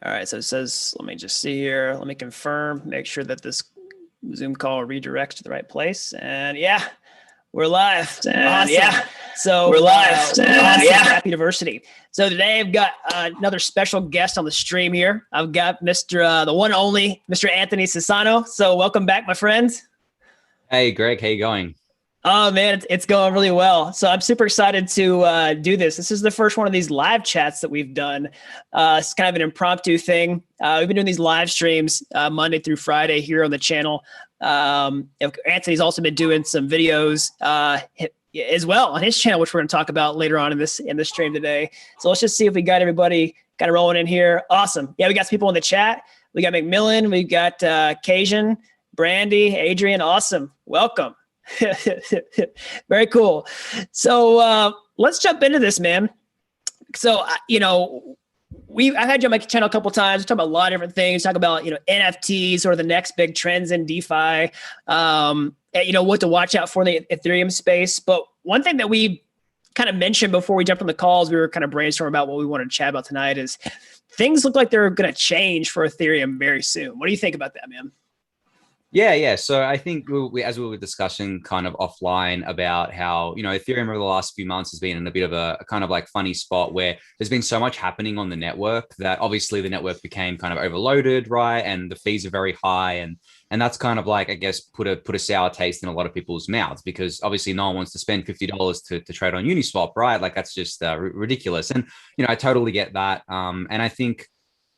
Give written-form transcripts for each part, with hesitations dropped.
All right, so it says, let me just see here. Let me confirm, make sure that this Zoom call redirects to the right place. And yeah, we're live. And awesome. Yeah, so we're live. Awesome. Yeah, Dapp University. So today I've got another special guest on the stream here. I've got Mr. The one and only Mr. Anthony Sassano. So welcome back, my friend. Hey, Greg, how you going? Oh man, it's going really well. So I'm super excited to do this. This is the first one of these live chats that we've done. It's kind of an impromptu thing. We've been doing these live streams Monday through Friday here on the channel. Anthony's also been doing some videos as well on his channel, which we're going to talk about later on in this stream today. So let's just see if we got everybody kind of rolling in here. Awesome. Yeah, we got some people in the chat. We got McMillan. We got Cajun, Brandy, Adrian. Awesome. Welcome. Very cool. So let's jump into this, man. So I've had you on my channel a couple of times. We talk about a lot of different things. Talk about NFTs or the next big trends in DeFi. What to watch out for in the Ethereum space. But one thing that we kind of mentioned before we jumped on the calls, we were kind of brainstorming about what we wanted to chat about tonight. Is things look like they're going to change for Ethereum very soon. What do you think about that, man? Yeah. So I think as we were discussing kind of offline about how, Ethereum over the last few months has been in a bit of a kind of like funny spot where there's been so much happening on the network that obviously the network became kind of overloaded, right? And the fees are very high. And that's kind of like, I guess, put a sour taste in a lot of people's mouths because obviously no one wants to spend $50 to trade on Uniswap, right? Like that's just ridiculous. And, I totally get that. And I think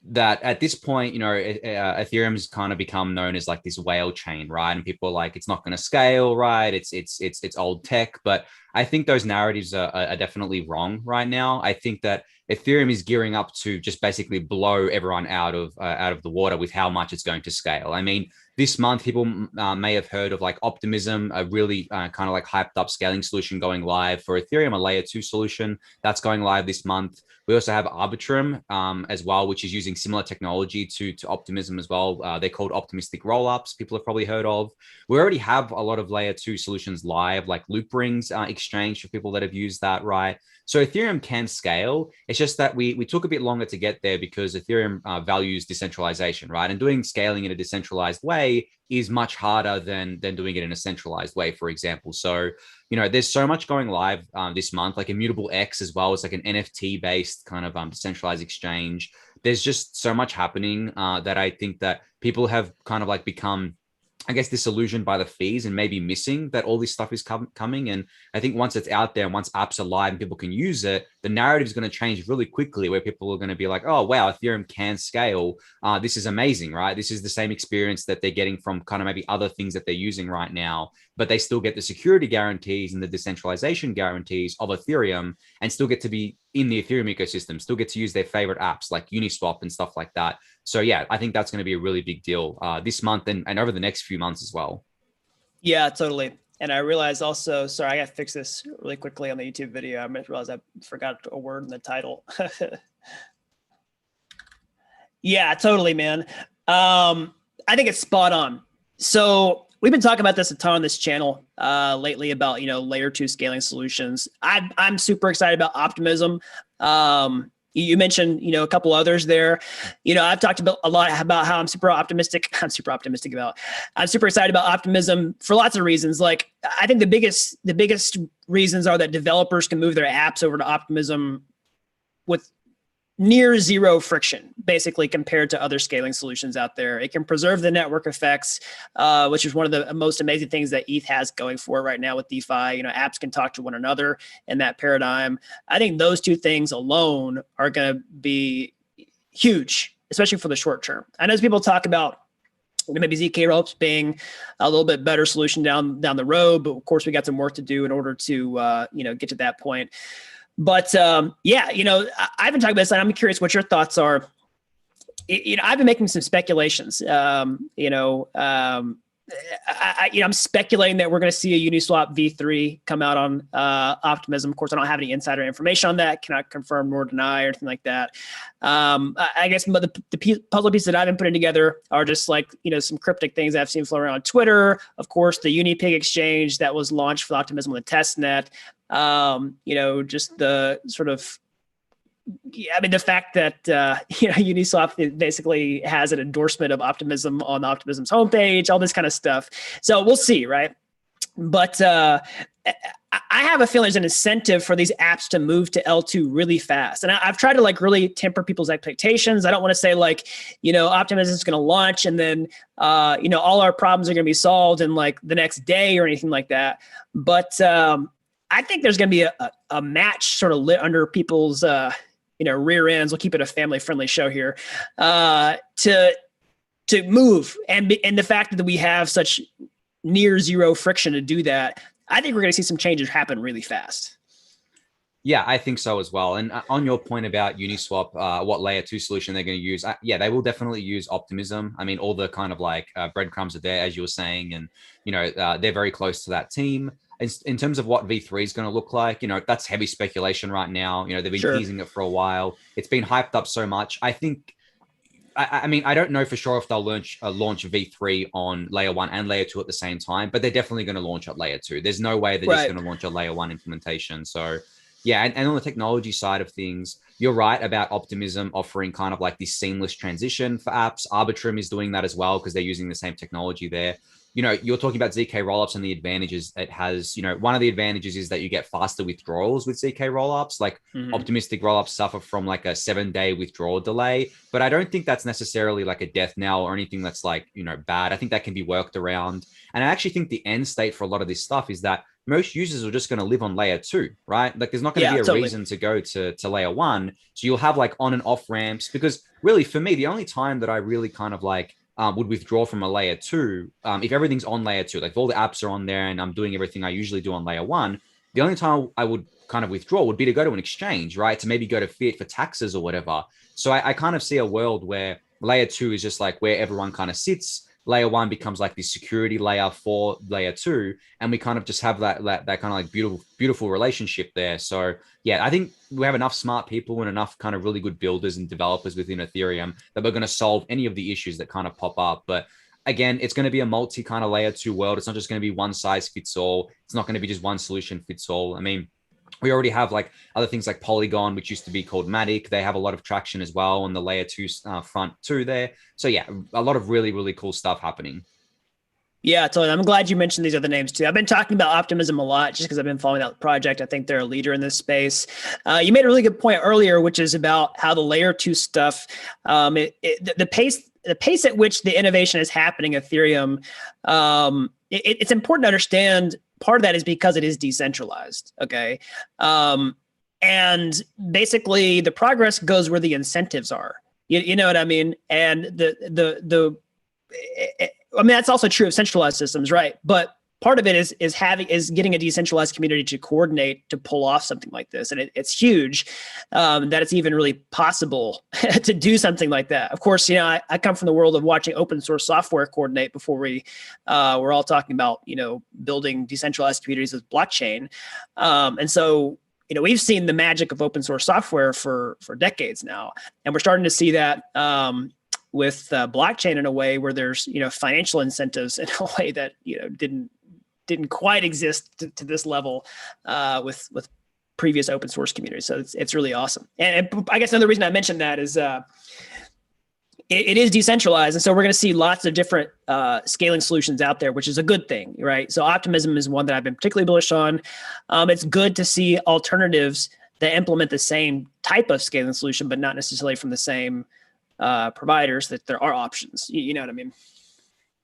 that at this point, Ethereum's kind of become known as like this whale chain, right? And people are like, it's not going to scale, right? It's old tech. But I think those narratives are definitely wrong right now. I think that Ethereum is gearing up to just basically blow everyone out of the water with how much it's going to scale. I mean, this month, people may have heard of like Optimism, a really kind of like hyped up scaling solution going live for Ethereum, a layer 2 solution that's going live this month. We also have Arbitrum as well, which is using similar technology to Optimism as well. They're called optimistic rollups. People have probably heard of. We already have a lot of layer 2 solutions live, like Loop Rings exchange for people that have used that, right? So Ethereum can scale. It's just that we took a bit longer to get there because Ethereum values decentralization, right? And doing scaling in a decentralized way is much harder than doing it in a centralized way, for example. So, there's so much going live this month, like Immutable X as well. It's like an NFT-based kind of decentralized exchange. There's just so much happening that I think that people have kind of like become, I guess, disillusioned by the fees and maybe missing that all this stuff is coming. And I think once it's out there and once apps are live and people can use it, the narrative is going to change really quickly where people are going to be like, oh, wow, Ethereum can scale. This is amazing, right? This is the same experience that they're getting from kind of maybe other things that they're using right now, but they still get the security guarantees and the decentralization guarantees of Ethereum and still get to be in the Ethereum ecosystem, still get to use their favorite apps like Uniswap and stuff like that. So yeah, I think that's going to be a really big deal this month and over the next few months as well. Yeah, totally. And I realized also, sorry, I got to fix this really quickly on the YouTube video. I realized I forgot a word in the title. Yeah, totally, man. I think it's spot on. So we've been talking about this a ton on this channel lately about, layer 2 scaling solutions. I'm super excited about Optimism. You mentioned, a couple others there. I've talked about a lot about how I'm super excited about Optimism for lots of reasons. Like, I think the biggest reasons are that developers can move their apps over to Optimism with near zero friction, basically, compared to other scaling solutions out there. It can preserve the network effects, which is one of the most amazing things that ETH has going for it right now with DeFi. Apps can talk to one another in that paradigm. I think those two things alone are going to be huge, especially for the short term. I know as people talk about maybe ZK ropes being a little bit better solution down the road, but of course we got some work to do in order to get to that point. But I've been talking about this, and I'm curious what your thoughts are. I've been making some speculations. I'm speculating that we're going to see a Uniswap V3 come out on Optimism. Of course, I don't have any insider information on that. Cannot confirm nor deny or anything like that. I guess the puzzle pieces that I've been putting together are just like, some cryptic things I've seen floating around on Twitter. Of course, the Unipig exchange that was launched for Optimism on the testnet. Just the sort of Yeah, I mean, the fact that Uniswap basically has an endorsement of Optimism on Optimism's homepage, all this kind of stuff. So we'll see, right? But I have a feeling there's an incentive for these apps to move to L2 really fast. And I've tried to like really temper people's expectations. I don't want to say like, Optimism is going to launch and then, all our problems are going to be solved in like the next day or anything like that. But I think there's going to be a match sort of lit under people's, rear ends. We'll keep it a family friendly show here, to move. And the fact that we have such near zero friction to do that, I think we're going to see some changes happen really fast. Yeah, I think so as well. And on your point about Uniswap, what layer 2 solution they're going to use, yeah, they will definitely use Optimism. I mean, all the kind of like breadcrumbs are there, as you were saying, and they're very close to that team. In terms of what V3 is going to look like, that's heavy speculation right now. They've been teasing it for a while. It's been hyped up so much. I think, I mean, I don't know for sure if they'll launch V3 on layer 1 and layer 2 at the same time, but they're definitely going to launch at layer 2. There's no way they're just going to launch a layer 1 implementation. So yeah, and on the technology side of things, you're right about Optimism offering kind of like this seamless transition for apps. Arbitrum is doing that as well because they're using the same technology there. You're talking about ZK rollups and the advantages it has. One of the advantages is that you get faster withdrawals with ZK rollups. Like optimistic rollups suffer from like a 7-day withdrawal delay, but I don't think that's necessarily like a death knell or anything that's like, bad. I think that can be worked around. And I actually think the end state for a lot of this stuff is that most users are just going to live on layer 2, right? Like there's not going to be a reason to go to layer 1. So you'll have like on and off ramps, because really for me, the only time that I really kind of like would withdraw from a layer 2, if everything's on layer 2, like if all the apps are on there and I'm doing everything I usually do on layer 1, the only time I would kind of withdraw would be to go to an exchange, right? To maybe go to fiat for taxes or whatever. So I kind of see a world where layer 2 is just like where everyone kind of sits. Layer 1 becomes like the security layer for layer 2, and we kind of just have that kind of like beautiful relationship there. So yeah, I think we have enough smart people and enough kind of really good builders and developers within Ethereum that we're going to solve any of the issues that kind of pop up. But again, it's going to be a multi kind of layer 2 world. It's not just going to be one size fits all. It's not going to be just one solution fits all. I mean, we already have like other things like Polygon, which used to be called Matic. They have a lot of traction as well on the layer 2 front too there. So yeah, a lot of really, really cool stuff happening. Yeah, totally. I'm glad you mentioned these other names too. I've been talking about Optimism a lot just because I've been following that project. I think they're a leader in this space. You made a really good point earlier, which is about how the layer 2 stuff, the pace at which the innovation is happening, Ethereum, it's important to understand. Part of that is because it is decentralized. Okay. And basically the progress goes where the incentives are, you know what I mean? And I mean, that's also true of centralized systems, right? But part of it is getting a decentralized community to coordinate to pull off something like this. And it's huge that it's even really possible to do something like that. Of course, I come from the world of watching open source software coordinate before we're all talking about, building decentralized communities with blockchain. And so, we've seen the magic of open source software for decades now. And we're starting to see that with blockchain in a way where there's, financial incentives in a way that, didn't quite exist to this level with previous open source communities. So it's really awesome. And I guess another reason I mentioned that is it is decentralized. And so we're going to see lots of different scaling solutions out there, which is a good thing, right? So Optimism is one that I've been particularly bullish on. It's good to see alternatives that implement the same type of scaling solution, but not necessarily from the same providers, that there are options. You know what I mean?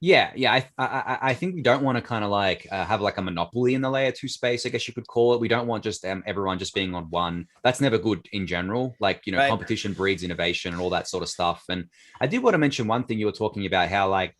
Yeah. I think we don't want to kind of like have like a monopoly in the layer 2 space, I guess you could call it. We don't want just everyone just being on one. That's never good in general. Like, right. Competition breeds innovation and all that sort of stuff. And I did want to mention one thing you were talking about, how like,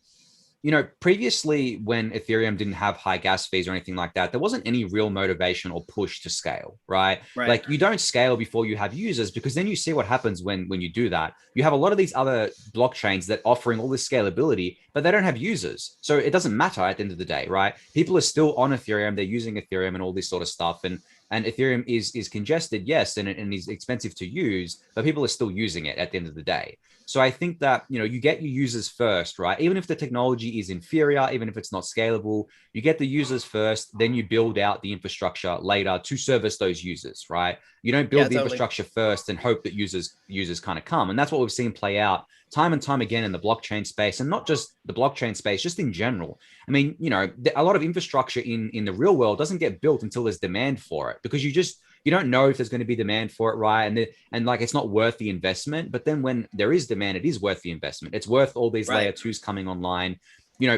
previously when Ethereum didn't have high gas fees or anything like that, there wasn't any real motivation or push to scale, right? Like you don't scale before you have users, because then you see what happens when you do that. You have a lot of these other blockchains that offering all this scalability, but they don't have users. So it doesn't matter at the end of the day, right? People are still on Ethereum. They're using Ethereum and all this sort of stuff. And Ethereum is congested, yes, and is expensive to use, but people are still using it at the end of the day. So I think that, you get your users first, right? Even if the technology is inferior, even if it's not scalable, you get the users first, then you build out the infrastructure later to service those users, right? You don't Yeah, build the totally. infrastructure first and hope that users kind of come. And that's what we've seen play out time and time again in the blockchain space, and not just the blockchain space, just in general. I mean, a lot of infrastructure in the real world doesn't get built until there's demand for it, because you don't know if there's going to be demand for it, right? And like, it's not worth the investment. But then when there is demand, it is worth the investment. It's worth all these Right. layer twos coming online.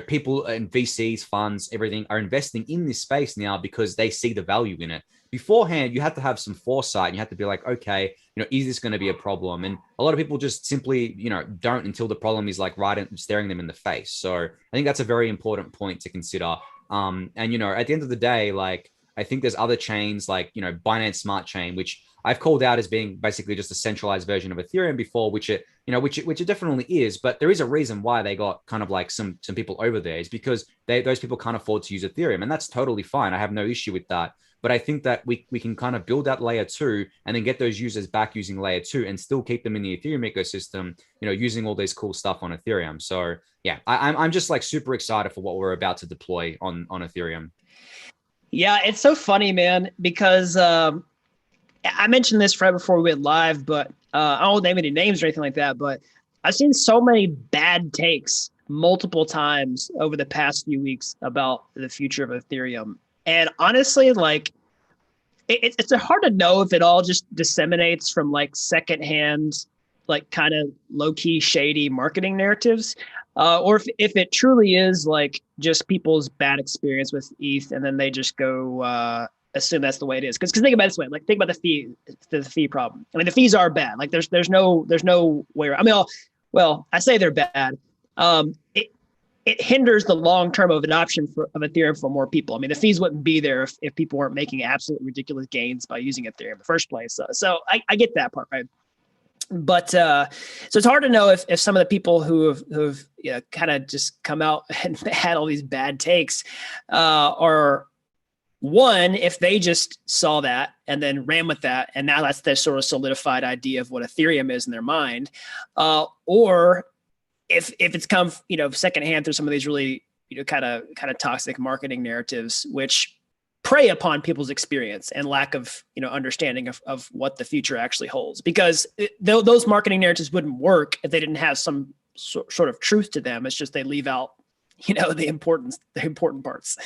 People and VCs, funds, everything are investing in this space now because they see the value in it. Beforehand, you have to have some foresight, and you have to be like, okay, is this going to be a problem? And a lot of people just simply, don't, until the problem is like right staring them in the face. So I think that's a very important point to consider. And at the end of the day, like, I think there's other chains like, Binance Smart Chain, which I've called out as being basically just a centralized version of Ethereum before, which it definitely is. But there is a reason why they got kind of like some people over there, is because those people can't afford to use Ethereum, and that's totally fine. I have no issue with that. But I think that we can kind of build that layer two and then get those users back using layer two and still keep them in the Ethereum ecosystem, using all this cool stuff on Ethereum. So yeah, I'm just like super excited for what we're about to deploy on Ethereum. Yeah, it's so funny, man, because I mentioned this right before we went live, but I won't name any names or anything like that. But I've seen so many bad takes multiple times over the past few weeks about the future of Ethereum. And honestly, like, it's hard to know if it all just disseminates from like secondhand, like kind of low key shady marketing narratives, or if it truly is like just people's bad experience with ETH, and then they just go assume that's the way it is. Because think about it this way, like think about the fee problem. I mean, the fees are bad. Like there's no way. I mean, well, I say they're bad. It hinders the long-term of adoption of Ethereum for more people. I mean, the fees wouldn't be there if people weren't making absolutely ridiculous gains by using Ethereum in the first place. So I get that part, right? But so it's hard to know if some of the people who've kind of just come out and had all these bad takes are, one, if they just saw that and then ran with that, and now that's their sort of solidified idea of what Ethereum is in their mind, or if it's come secondhand through some of these really kind of toxic marketing narratives, which prey upon people's experience and lack of understanding of what the future actually holds. Because those marketing narratives wouldn't work if they didn't have some sort of truth to them. It's just they leave out the important parts.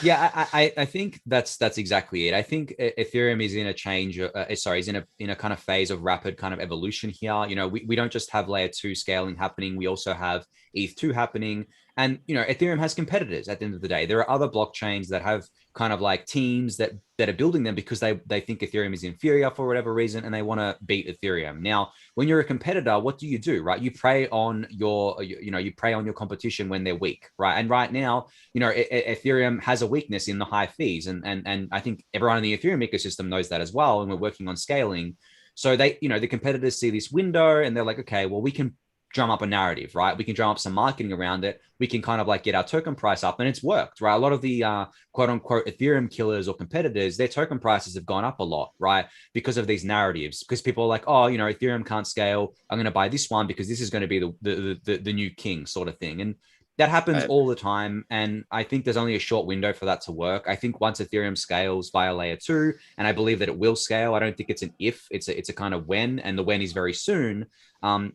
Yeah, I think that's exactly it. I think Ethereum is in a change. Is in a kind of phase of rapid kind of evolution here. We don't just have layer two scaling happening. We also have ETH2 happening. And Ethereum has competitors at the end of the day. There are other blockchains that have kind of like teams that are building them because they think Ethereum is inferior for whatever reason, and they want to beat Ethereum. Now, when you're a competitor, what do, right? You prey on your competition when they're weak, right? And right now, Ethereum has a weakness in the high fees, and I think everyone in the Ethereum ecosystem knows that as well. And we're working on scaling. So they, the competitors see this window and they're like, okay, well, we can drum up a narrative, right? We can drum up some marketing around it. We can kind of like get our token price up, and it's worked, right? A lot of the quote unquote Ethereum killers or competitors, their token prices have gone up a lot, right? Because of these narratives, because people are like, oh, Ethereum can't scale. I'm going to buy this one because this is going to be the new king sort of thing. And that happens all the time. And I think there's only a short window for that to work. I think once Ethereum scales via layer two, and I believe that it will scale, I don't think it's an if, it's a kind of when, and the when is very soon.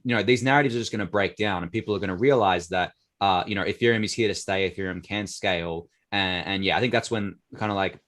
These narratives are just going to break down, and people are going to realize that, Ethereum is here to stay. Ethereum can scale. And yeah, I think that's when kind of like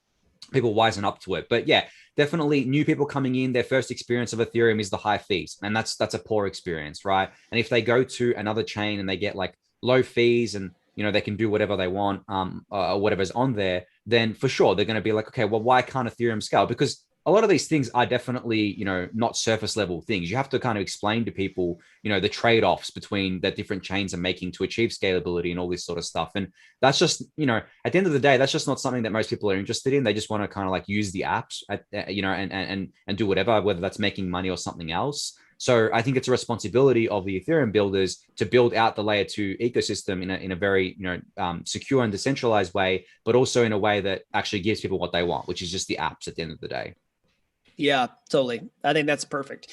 people wisen up to it. But yeah, definitely new people coming in, their first experience of Ethereum is the high fees. And that's a poor experience, right? And if they go to another chain and they get like low fees and they can do whatever they want, whatever's on there, then for sure they're going to be like, okay, well, why can't Ethereum scale? Because a lot of these things are definitely, not surface level things. You have to kind of explain to people, the trade-offs between that different chains are making to achieve scalability and all this sort of stuff. And that's just, at the end of the day, that's just not something that most people are interested in. They just want to kind of like use the apps, and do whatever, whether that's making money or something else. So I think it's a responsibility of the Ethereum builders to build out the layer two ecosystem in a very secure and decentralized way, but also in a way that actually gives people what they want, which is just the apps at the end of the day. Yeah, totally. I think that's perfect.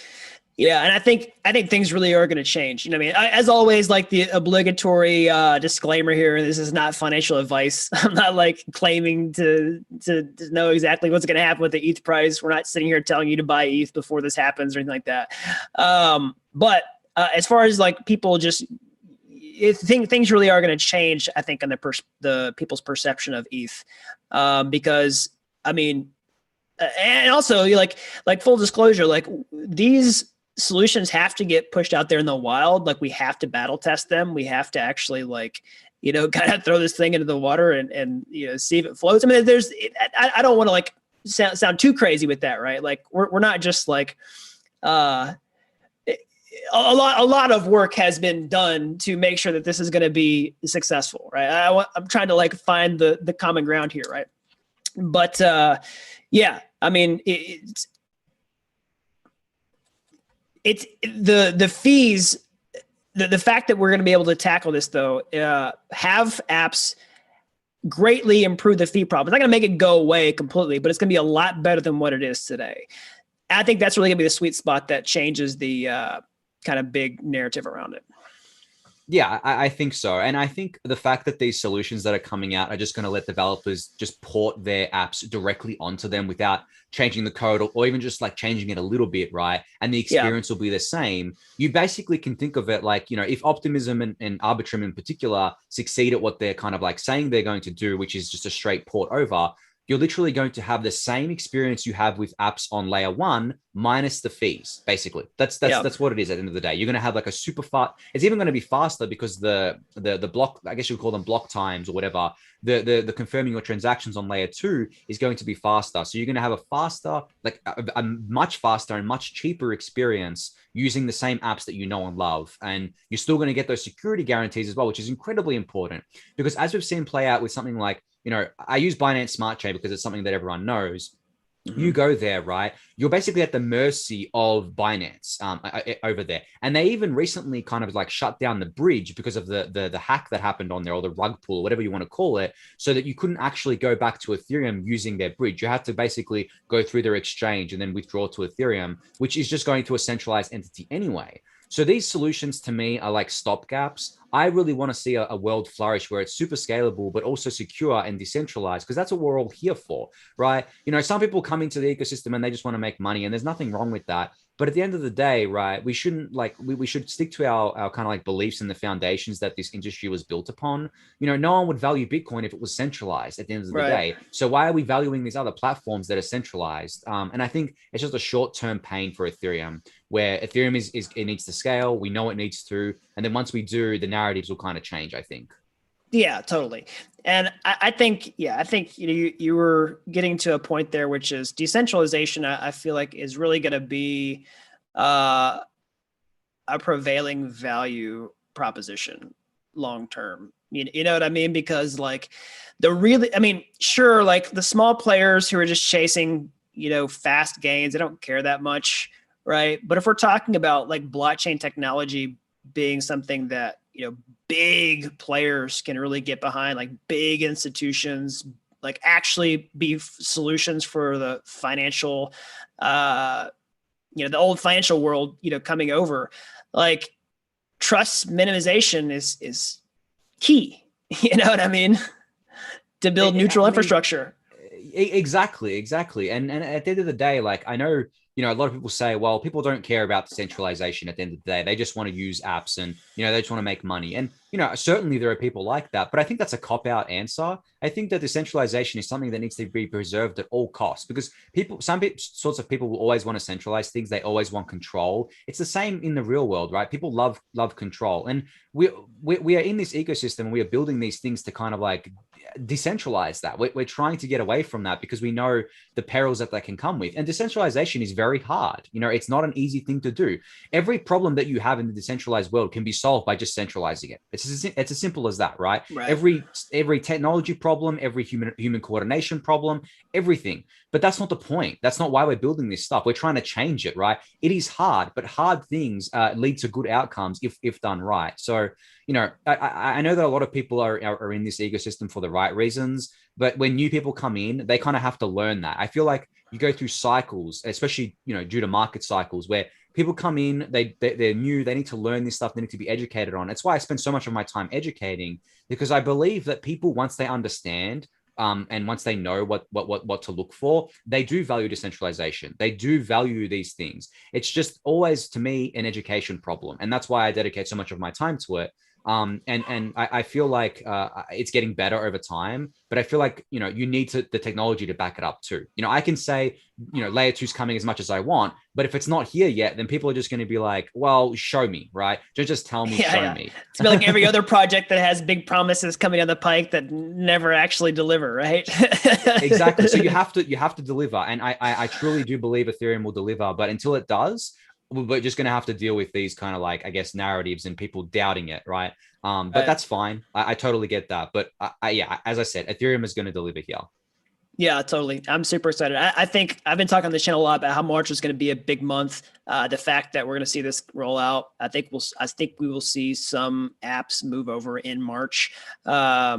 Yeah, and I think things really are going to change. What I mean, as always, like the obligatory disclaimer here: this is not financial advice. I'm not like claiming to know exactly what's going to happen with the ETH price. We're not sitting here telling you to buy ETH before this happens or anything like that. But as far as like people just, things really are going to change. I think on the people's perception of ETH, because I mean, and also like full disclosure, like these solutions have to get pushed out there in the wild. Like we have to battle test them. We have to actually like, kind of throw this thing into the water and see if it floats. I mean, I don't want to like sound too crazy with that, right? Like we're not just like, a lot of work has been done to make sure that this is going to be successful, right? I'm trying to like find the common ground here, right? But yeah, I mean, it's the fees. The fact that we're going to be able to tackle this, though, have apps greatly improve the fee problem. It's not going to make it go away completely, but it's going to be a lot better than what it is today. And I think that's really going to be the sweet spot that changes the kind of big narrative around it. Yeah, I think so. And I think the fact that these solutions that are coming out are just going to let developers just port their apps directly onto them without changing the code or even just like changing it a little bit, right? And the experience will be the same. You basically can think of it like, if Optimism and Arbitrum in particular succeed at what they're kind of like saying they're going to do, which is just a straight port over, you're literally going to have the same experience you have with apps on layer one minus the fees. Basically, that's what it is at the end of the day. You're going to have like a super fast. It's even going to be faster because the block, I guess you would call them block times or whatever. The confirming your transactions on layer two is going to be faster. So you're going to have a faster, like a much faster and much cheaper experience using the same apps that you know and love. And you're still going to get those security guarantees as well, which is incredibly important because as we've seen play out with something like, I use Binance Smart Chain because it's something that everyone knows. Mm-hmm. You go there, right? You're basically at the mercy of Binance over there. And they even recently kind of like shut down the bridge because of the hack that happened on there, or the rug pull, whatever you want to call it, so that you couldn't actually go back to Ethereum using their bridge. You had to basically go through their exchange and then withdraw to Ethereum, which is just going to a centralized entity anyway. So these solutions to me are like stopgaps. I really want to see a world flourish where it's super scalable, but also secure and decentralized, because that's what we're all here for, right? Some people come into the ecosystem and they just want to make money, and there's nothing wrong with that. But at the end of the day, right, we shouldn't like, we should stick to our kind of like beliefs and the foundations that this industry was built upon. No one would value Bitcoin if it was centralizalized at the end of the day. So why are we valuing these other platforms that are centralized? And I think it's just a short-term pain for Ethereum, where Ethereum is it needs to scale. We know it needs to. And then once we do, the narratives will kind of change, I think. Yeah, totally. And I think you were getting to a point there, which is decentralization. I feel like is really going to be a prevailing value proposition long term. You know what I mean? Because like sure, like the small players who are just chasing fast gains, they don't care that much, right? But if we're talking about like blockchain technology being something that big players can really get behind, like big institutions, like actually be solutions for the financial, the old financial world, coming over, like trust minimization is key. You know what I mean? To build neutral infrastructure. Exactly. And at the end of the day, like I know, a lot of people say, well, people don't care about decentralization at the end of the day. They just want to use apps and, they just want to make money. And, certainly there are people like that, but I think that's a cop-out answer. I think that decentralization is something that needs to be preserved at all costs, because some sorts of people will always want to centralize things. They always want control. It's the same in the real world, right? People love control. And we are in this ecosystem, and we are building these things to kind of like decentralize that. We're trying to get away from that because we know the perils that can come with. And decentralization is very hard. It's not an easy thing to do. Every problem that you have in the decentralized world can be solved by just centralizing it. It's as simple as that, right? Every technology problem, every human coordination problem, everything. But that's not the point. That's not why we're building this stuff. We're trying to change it, right? It is hard, but hard things lead to good outcomes if done right. So, I know that a lot of people are in this ecosystem for the right reasons, but when new people come in, they kind of have to learn that. I feel like you go through cycles, especially, due to market cycles, where people come in, they're new, they need to learn this stuff, they need to be educated on. It's why I spend so much of my time educating, because I believe that people, once they understand and once they know what to look for, they do value decentralization. They do value these things. It's just always, to me, an education problem, and that's why I dedicate so much of my time to it. And I feel like it's getting better over time, but I feel like, you know, you need the technology to back it up too. You know, I can say, you know, layer 2's coming as much as I want, but if it's not here yet, then people are just going to be like, well, show me, right? Just tell me, show me. It's like every other project that has big promises coming down the pike that never actually deliver, right? Exactly. So you have to deliver, and I truly do believe Ethereum will deliver, but until it does, we're just going to have to deal with these kind of, like, I guess, narratives and people doubting it, right? But that's fine. I totally get that. But yeah, as I said, Ethereum is going to deliver here. Yeah, totally. I'm super excited. I think I've been talking on the channel a lot about how March is going to be a big month. The fact that we're going to see this roll out, I think we will see some apps move over in March. I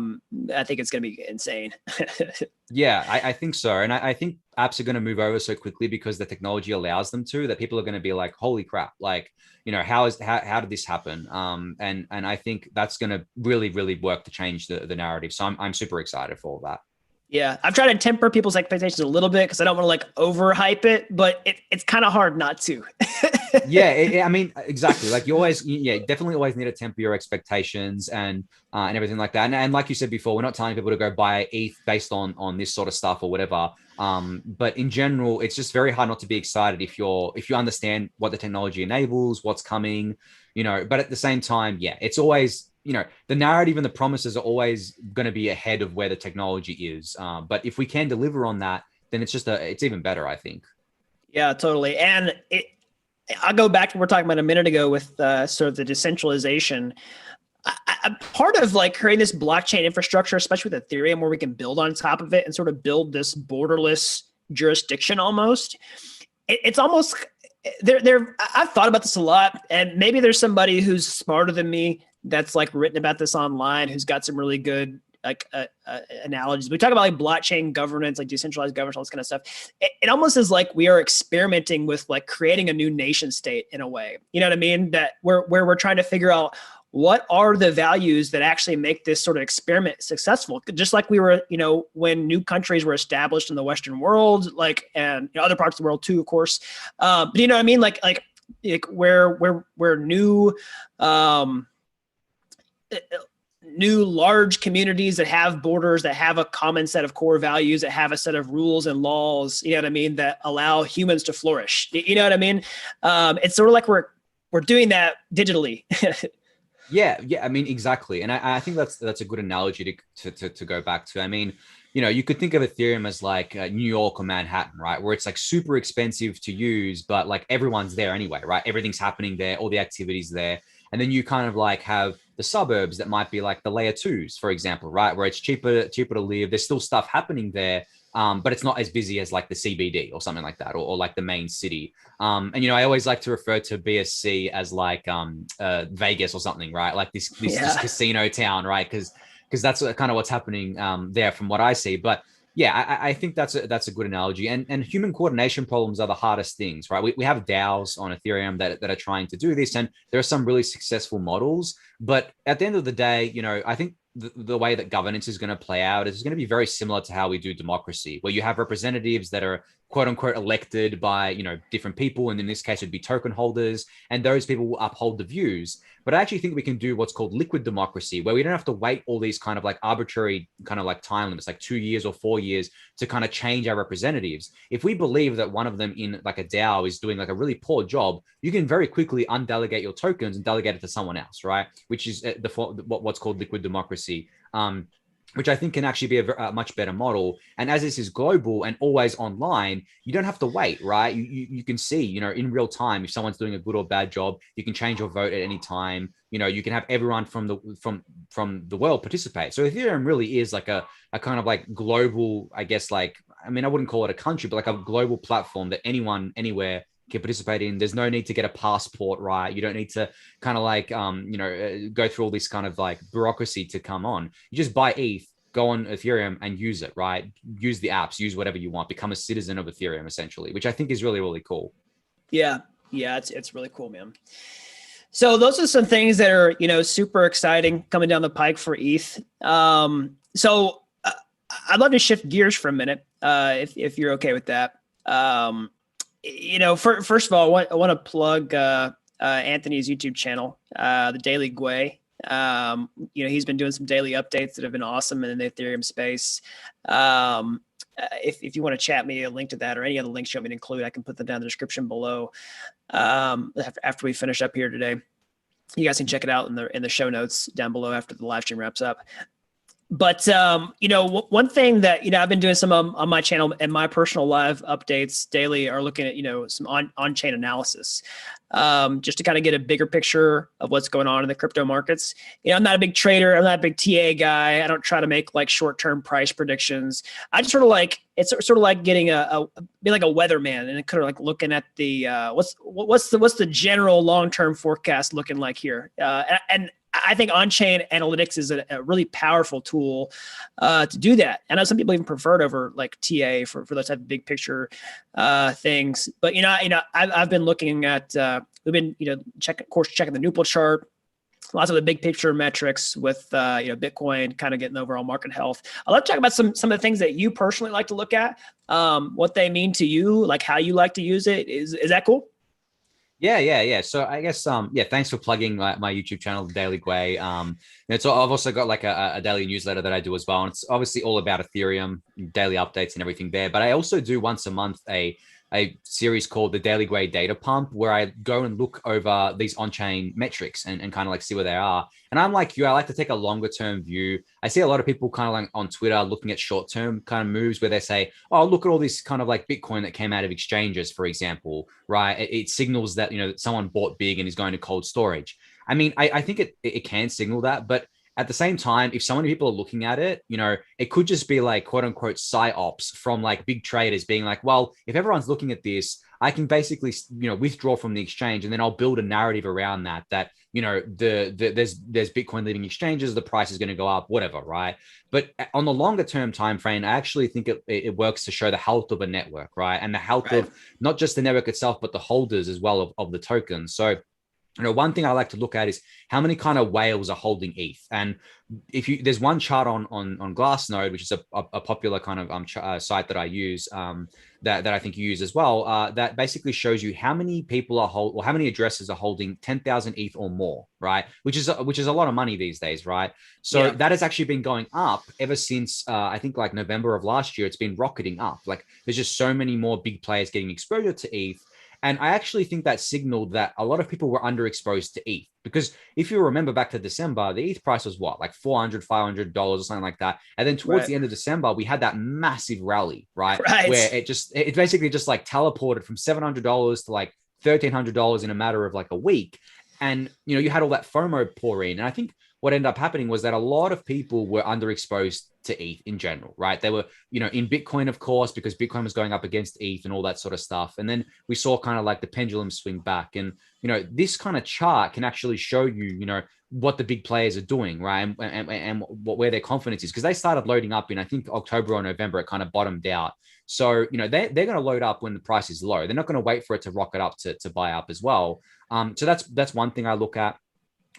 think it's going to be insane. Yeah, I think so. And I think apps are going to move over so quickly because the technology allows them to, that people are going to be like, holy crap, like, you know, how did this happen? And I think that's going to really, really work to change the narrative. So I'm super excited for all that. Yeah, I've tried to temper people's expectations a little bit because I don't want to like overhype it, but it's kind of hard not to. Yeah, I mean, exactly. Like, definitely always need to temper your expectations and everything like that. And like you said before, we're not telling people to go buy ETH based on this sort of stuff or whatever. But in general, it's just very hard not to be excited if you understand what the technology enables, what's coming, you know. But at the same time, yeah, it's always, you know, the narrative and the promises are always going to be ahead of where the technology is. But if we can deliver on that, then it's even better, I think. Yeah, totally. And I'll go back to what we were talking about a minute ago with sort of the decentralization. Part of like creating this blockchain infrastructure, especially with Ethereum, where we can build on top of it and sort of build this borderless jurisdiction almost. It's almost I've thought about this a lot, and maybe there's somebody who's smarter than me that's like written about this online, who's got some really good like analogies. We talk about like blockchain governance, like decentralized governance, all this kind of stuff. It almost is like we are experimenting with like creating a new nation state in a way. You know what I mean? That where we're trying to figure out what are the values that actually make this sort of experiment successful. Just like we were, you know, when new countries were established in the Western world, like, and you know, other parts of the world too, of course. But you know what I mean? Like where new large communities that have borders, that have a common set of core values, that have a set of rules and laws, you know what I mean, that allow humans to flourish. You know what I mean? It's sort of like we're doing that digitally. Yeah, I mean, exactly. And I think that's a good analogy to go back to. I mean, you know, you could think of Ethereum as like New York or Manhattan, right? Where it's like super expensive to use, but like everyone's there anyway, right? Everything's happening there, all the activities there. And then you kind of like have the suburbs that might be like the layer 2s, for example, right? Where it's cheaper to live. There's still stuff happening there, but it's not as busy as like the CBD or something like that, or like the main city. And, you know, I always like to refer to BSC as like Vegas or something, right? Like this casino town, right? Because that's kind of what's happening there from what I see. But yeah, I think that's a good analogy. And human coordination problems are the hardest things, right? We have DAOs on Ethereum that are trying to do this, and there are some really successful models. But at the end of the day, you know, I think the way that governance is going to play out is going to be very similar to how we do democracy, where you have representatives that are quote unquote elected by, you know, different people. And in this case, it'd be token holders, and those people will uphold the views. But I actually think we can do what's called liquid democracy, where we don't have to wait all these kind of like arbitrary kind of like time limits, like 2 years or 4 years, to kind of change our representatives. If we believe that one of them in like a DAO is doing like a really poor job, you can very quickly undelegate your tokens and delegate it to someone else, right? Which is what's called liquid democracy. Which I think can actually be a much better model. And as this is global and always online, you don't have to wait, right? You can see, you know, in real time, if someone's doing a good or bad job. You can change your vote at any time. You know, you can have everyone from the world participate. So Ethereum really is like a kind of like global, I guess, like, I mean, I wouldn't call it a country, but like a global platform that anyone, anywhere can participate in. There's no need to get a passport, right? You don't need to kind of like, you know, go through all this kind of like bureaucracy to come on. You just buy ETH, go on Ethereum and use it, right? Use the apps, use whatever you want, become a citizen of Ethereum essentially, which I think is really, really cool. Yeah. Yeah, it's really cool, man. So those are some things that are, super exciting coming down the pike for ETH. So I'd love to shift gears for a minute, if you're okay with that. First of all, I want to plug Anthony's YouTube channel, the Daily Gwei. He's been doing some daily updates that have been awesome in the Ethereum space. If you want to chat me a link to that or any other links you want me to include, I can put them down in the description below. After we finish up here today, you guys can check it out in the show notes down below after the live stream wraps up. But one thing that I've been doing some on my channel and my personal live updates daily are looking at some on-chain analysis, just to kind of get a bigger picture of what's going on in the crypto markets. I'm not a big trader. I'm not a big TA guy. I don't try to make like short-term price predictions. I just it's sort of like getting be like a weatherman and kind of like looking at the what's the general long-term forecast looking like here, and I think on-chain analytics is a really powerful tool to do that. I know some people even prefer it over like TA for those type of big picture things. But I've been looking at we've been checking the Nupal chart, lots of the big picture metrics with Bitcoin kind of getting overall market health. I'd love to talk about some of the things that you personally like to look at, what they mean to you, like how you like to use it. Is that cool? Yeah. So I guess, thanks for plugging my YouTube channel, The Daily Gwei. I've also got like a daily newsletter that I do as well. And it's obviously all about Ethereum, daily updates and everything there. But I also do once a month a series called the Daily Gwei Data Pump, where I go and look over these on-chain metrics and kind of like see where they are. And I'm like you, I like to take a longer term view. I see a lot of people kind of like on Twitter looking at short term kind of moves where they say, oh, look at all this kind of like Bitcoin that came out of exchanges, for example, right? It signals that, someone bought big and is going to cold storage. I mean, I think it can signal that, but at the same time, if so many people are looking at it, it could just be like quote unquote psyops from like big traders being like, well, if everyone's looking at this, I can basically, withdraw from the exchange and then I'll build a narrative around that, there's Bitcoin leaving exchanges, the price is going to go up, whatever, right? But on the longer term time frame, I actually think it works to show the health of a network, right? And the health of not just the network itself, but the holders as well of the tokens. So one thing I like to look at is how many kind of whales are holding ETH. And there's one chart on Glassnode, which is a popular kind of site that I use, that I think you use as well, that basically shows you how many people or how many addresses are holding 10,000 ETH or more, right? Which is a lot of money these days, right? So that has actually been going up ever since I think like November of last year. It's been rocketing up. Like there's just so many more big players getting exposure to ETH. And I actually think that signaled that a lot of people were underexposed to ETH, because if you remember back to December, the ETH price was what, like $400, $500 or something like that. And then towards the end of December, we had that massive rally, right? Where it basically just like teleported from $700 to like $1,300 in a matter of like a week. And, you had all that FOMO pour in. And I think what ended up happening was that a lot of people were underexposed to ETH in general, right? They were, in Bitcoin, of course, because Bitcoin was going up against ETH and all that sort of stuff. And then we saw kind of like the pendulum swing back. And, this kind of chart can actually show you, what the big players are doing, right? And where their confidence is, because they started loading up in, I think, October or November, it kind of bottomed out. So, they're going to load up when the price is low. They're not going to wait for it to rocket up to buy up as well. So that's one thing I look at.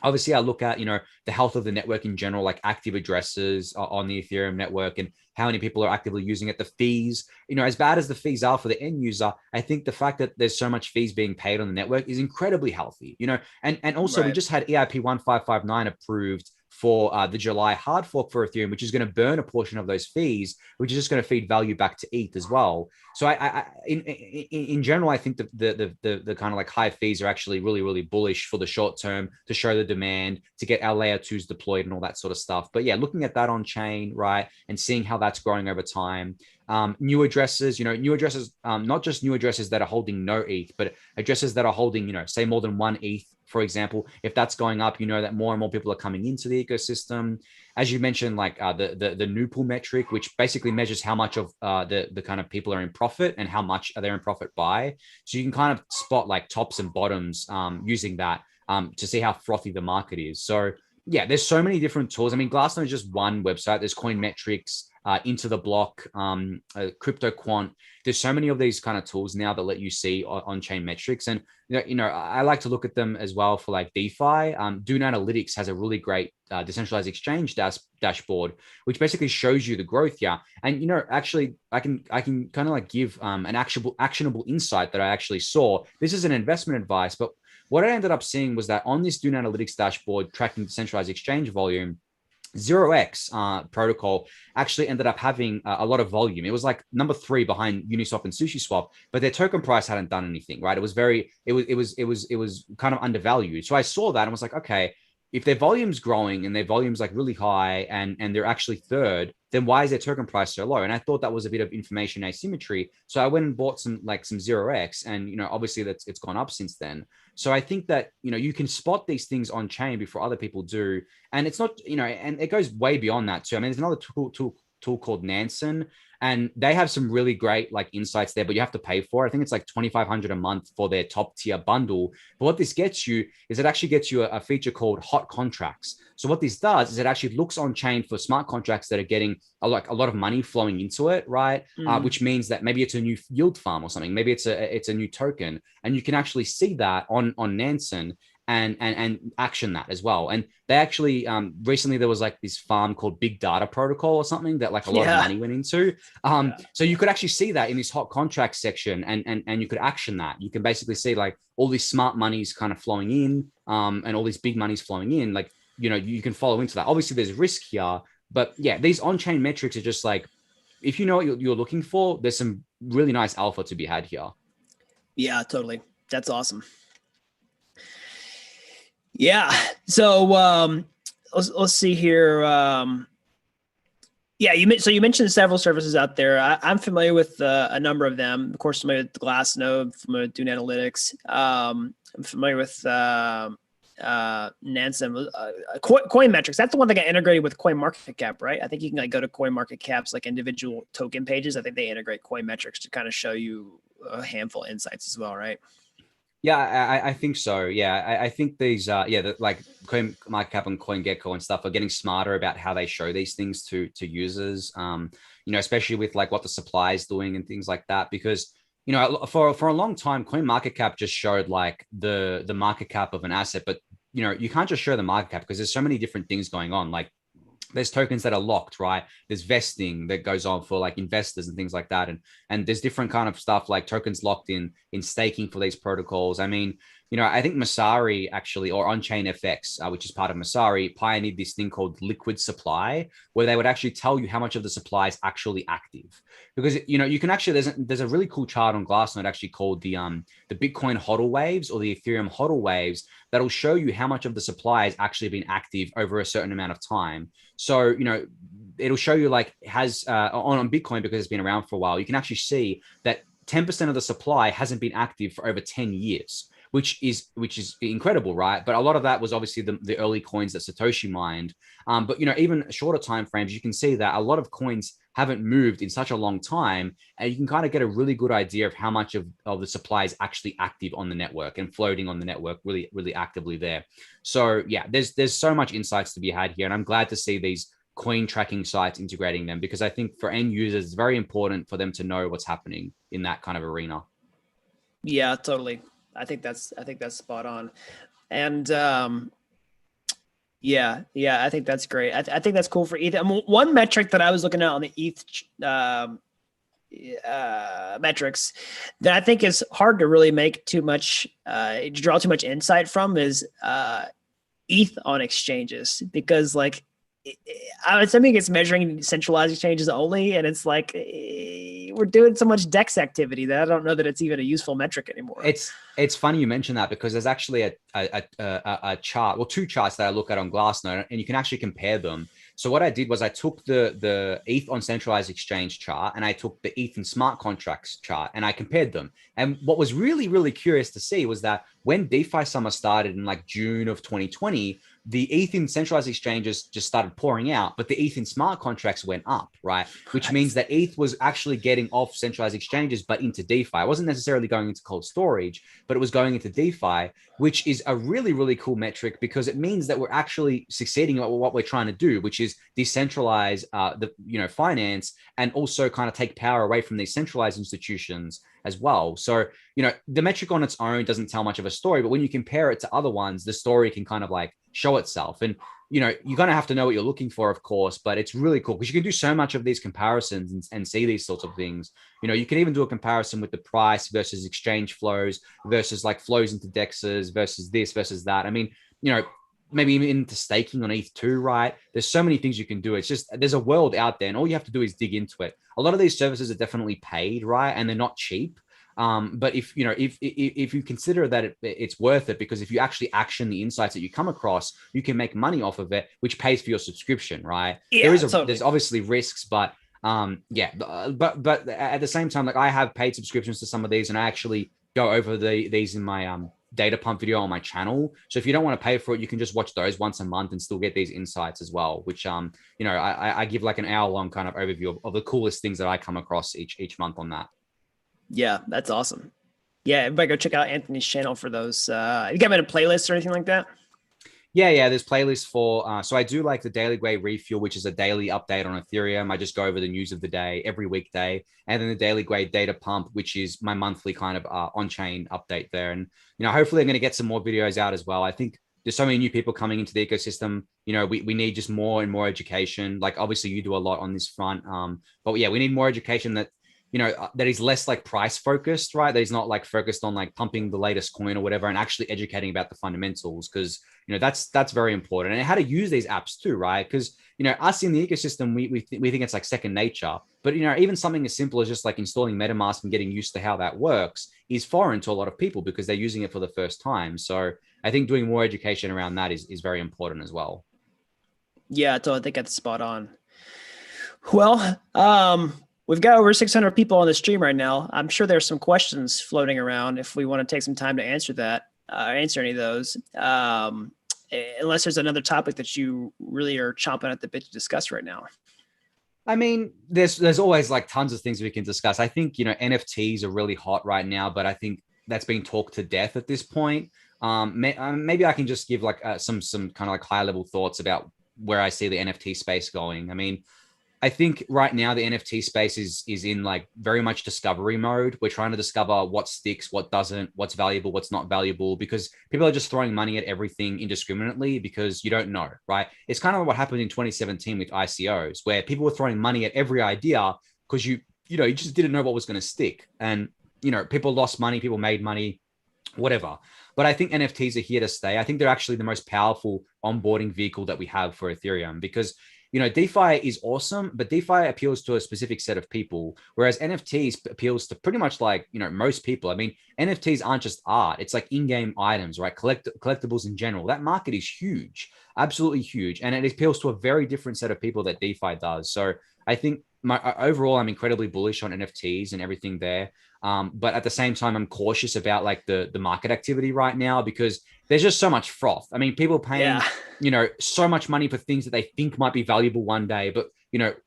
Obviously, I look at, the health of the network in general, like active addresses on the Ethereum network and how many people are actively using it. The fees, as bad as the fees are for the end user, I think the fact that there's so much fees being paid on the network is incredibly healthy, and also we just had EIP 1559 approved for the July hard fork for Ethereum, which is going to burn a portion of those fees, which is just going to feed value back to ETH as well. So in general, I think the kind of like high fees are actually really, really bullish for the short term to show the demand to get our layer twos deployed and all that sort of stuff. But yeah, looking at that on chain, right, and seeing how that's growing over time. New addresses, not just new addresses that are holding no ETH, but addresses that are holding, say more than one ETH, for example. If that's going up, that more and more people are coming into the ecosystem. As you mentioned, like the Nupal metric, which basically measures how much of the kind of people are in profit and how much are they in profit by. So you can kind of spot like tops and bottoms using that to see how frothy the market is. So yeah, there's so many different tools. I mean, Glassnode is just one website. There's Coin Metrics. Into the Block, Crypto Quant. There's so many of these kind of tools now that let you see on-chain metrics. And, I like to look at them as well for like DeFi. Dune Analytics has a really great decentralized exchange dashboard, which basically shows you the growth here. And, actually, I can kind of like give an actionable insight that I actually saw. This is an investment advice, but what I ended up seeing was that on this Dune Analytics dashboard tracking decentralized exchange volume, 0x protocol actually ended up having a lot of volume. It was like number 3 behind Uniswap and SushiSwap, but their token price hadn't done anything, right? It was kind of undervalued. So I saw that and was like, okay, if their volume's growing and their volume's like really high and they're actually third, then why is their token price so low? And I thought that was a bit of information asymmetry. So I went and bought some 0x, and obviously it's gone up since then. So I think that you can spot these things on chain before other people do, and it's not and it goes way beyond that too. I mean, there's another tool called Nansen, and they have some really great like insights there, but you have to pay for it. I think it's like $2,500 a month for their top tier bundle. But what this gets you is it actually gets you a feature called hot contracts. So what this does is it actually looks on chain for smart contracts that are getting a lot of money flowing into it, right? Which means that maybe it's a new yield farm or something. Maybe it's a new token, and you can actually see that on Nansen and action that as well. And they actually recently there was like this farm called Big Data Protocol or something that like a lot of money went into. So you could actually see that in this hot contract section, and you could action that. You can basically see like all these smart monies kind of flowing in, and all these big monies flowing in. Like you can follow into that. Obviously, there's risk here, but yeah, these on-chain metrics are just like, if you know what you're looking for, there's some really nice alpha to be had here. Yeah, totally. That's awesome. Yeah. So let's see here. Yeah, you mentioned several services out there. I'm familiar with a number of them. Of course, familiar with Glassnode, familiar with Dune Analytics. I'm familiar with Nansen, Coin Metrics. That's the one that got integrated with CoinMarketCap, right? I think you can like go to CoinMarketCap's like individual token pages. I think they integrate Coin Metrics to kind of show you a handful of insights as well, right? Yeah, I think so. Yeah, I think these, like CoinMarketCap and CoinGecko and stuff are getting smarter about how they show these things to users. Especially with like what the supply is doing and things like that. Because for a long time, CoinMarketCap just showed like the market cap of an asset, but you can't just show the market cap because there's so many different things going on. Like there's tokens that are locked, right? There's vesting that goes on for like investors and things like that. And there's different kind of stuff like tokens locked in staking for these protocols. I mean, I think Masari actually, or On-Chain FX, which is part of Masari, pioneered this thing called liquid supply, where they would actually tell you how much of the supply is actually active. Because, you can actually, there's a really cool chart on Glassnode actually called the Bitcoin HODL waves or the Ethereum HODL waves that'll show you how much of the supply has actually been active over a certain amount of time. So, it'll show you like on Bitcoin, because it's been around for a while, you can actually see that 10% of the supply hasn't been active for over 10 years, which is incredible, right? But a lot of that was obviously the early coins that Satoshi mined. But even shorter time frames, you can see that a lot of coins haven't moved in such a long time, and you can kind of get a really good idea of how much of the supply is actually active on the network and floating on the network really, really actively there. So yeah, there's so much insights to be had here, and I'm glad to see these coin tracking sites integrating them, because I think for end users, it's very important for them to know what's happening in that kind of arena. Yeah, totally. I think that's spot on. And yeah, I think that's great. I think that's cool for ETH. One metric that I was looking at on the ETH metrics that I think is hard to really make too much, draw too much insight from is ETH on exchanges, because like it's something it's measuring centralized exchanges only, and it's like we're doing so much DEX activity that I don't know that it's even a useful metric anymore. It's funny you mentioned that, because there's actually a chart, well, two charts that I look at on Glassnode, and you can actually compare them. So what I did was I took the ETH on centralized exchange chart, and I took the ETH and smart contracts chart, and I compared them. And what was really, really curious to see was that when DeFi summer started in like June of 2020, the ETH in centralized exchanges just started pouring out, but the ETH in smart contracts went up, right? Which means that ETH was actually getting off centralized exchanges, but into DeFi. It wasn't necessarily going into cold storage, but it was going into DeFi, which is a really, really cool metric because it means that we're actually succeeding at what we're trying to do, which is decentralize the finance and also kind of take power away from these centralized institutions as well. So, the metric on its own doesn't tell much of a story, but when you compare it to other ones, the story can kind of like show itself. And, you're going to have to know what you're looking for, of course, but it's really cool because you can do so much of these comparisons and see these sorts of things. You can even do a comparison with the price versus exchange flows versus like flows into dexes versus this versus that. I mean, maybe even into staking on ETH2, right? There's so many things you can do. It's just, there's a world out there and all you have to do is dig into it. A lot of these services are definitely paid, right? And they're not cheap. But if you consider that it's worth it, because if you actually action the insights that you come across, you can make money off of it, which pays for your subscription, right? Yeah, there's obviously risks, but but at the same time, like I have paid subscriptions to some of these, and I actually go over these in my data pump video on my channel. So if you don't want to pay for it, you can just watch those once a month and still get these insights as well, which I give like an hour-long kind of overview of the coolest things that I come across each month on that. Yeah, that's awesome. Yeah, everybody go check out Anthony's channel for those. You got him in a playlist or anything like that? Yeah. There's playlists for, so I do like the Daily Grade Refuel, which is a daily update on Ethereum. I just go over the news of the day every weekday. And then the Daily Grade Data Pump, which is my monthly kind of on-chain update there. And, hopefully I'm going to get some more videos out as well. I think there's so many new people coming into the ecosystem. We need just more and more education. Like obviously you do a lot on this front. But yeah, we need more education that is less like price focused, right? That is not like focused on like pumping the latest coin or whatever, and actually educating about the fundamentals, because that's very important, and how to use these apps too, right? Because us in the ecosystem, we think it's like second nature, but even something as simple as just like installing MetaMask and getting used to how that works is foreign to a lot of people because they're using it for the first time. So I think doing more education around that is very important as well. Yeah, I think that's spot on. Well, we've got over 600 people on the stream right now. I'm sure there's some questions floating around if we want to take some time to answer that, answer any of those. Unless there's another topic that you really are chomping at the bit to discuss right now. I mean, there's always like tons of things we can discuss. I think, NFTs are really hot right now, but I think that's being talked to death at this point. Maybe I can just give like some kind of like high level thoughts about where I see the NFT space going. I mean, I think right now the NFT space is in like very much discovery mode. We're trying to discover what sticks, what doesn't, what's valuable, what's not valuable, because people are just throwing money at everything indiscriminately because you don't know, right? It's kind of what happened in 2017 with ICOs, where people were throwing money at every idea because you just didn't know what was going to stick. And, people lost money, people made money, whatever. But I think NFTs are here to stay. I think they're actually the most powerful onboarding vehicle that we have for Ethereum, because DeFi is awesome, but DeFi appeals to a specific set of people, whereas NFTs appeals to pretty much like, most people. I mean, NFTs aren't just art. It's like in-game items, right? Collectibles in general. That market is huge, absolutely huge. And it appeals to a very different set of people that DeFi does. So I think overall, I'm incredibly bullish on NFTs and everything there. But at the same time, I'm cautious about like the market activity right now, because there's just so much froth. I mean, people paying, so much money for things that they think might be valuable one day, but,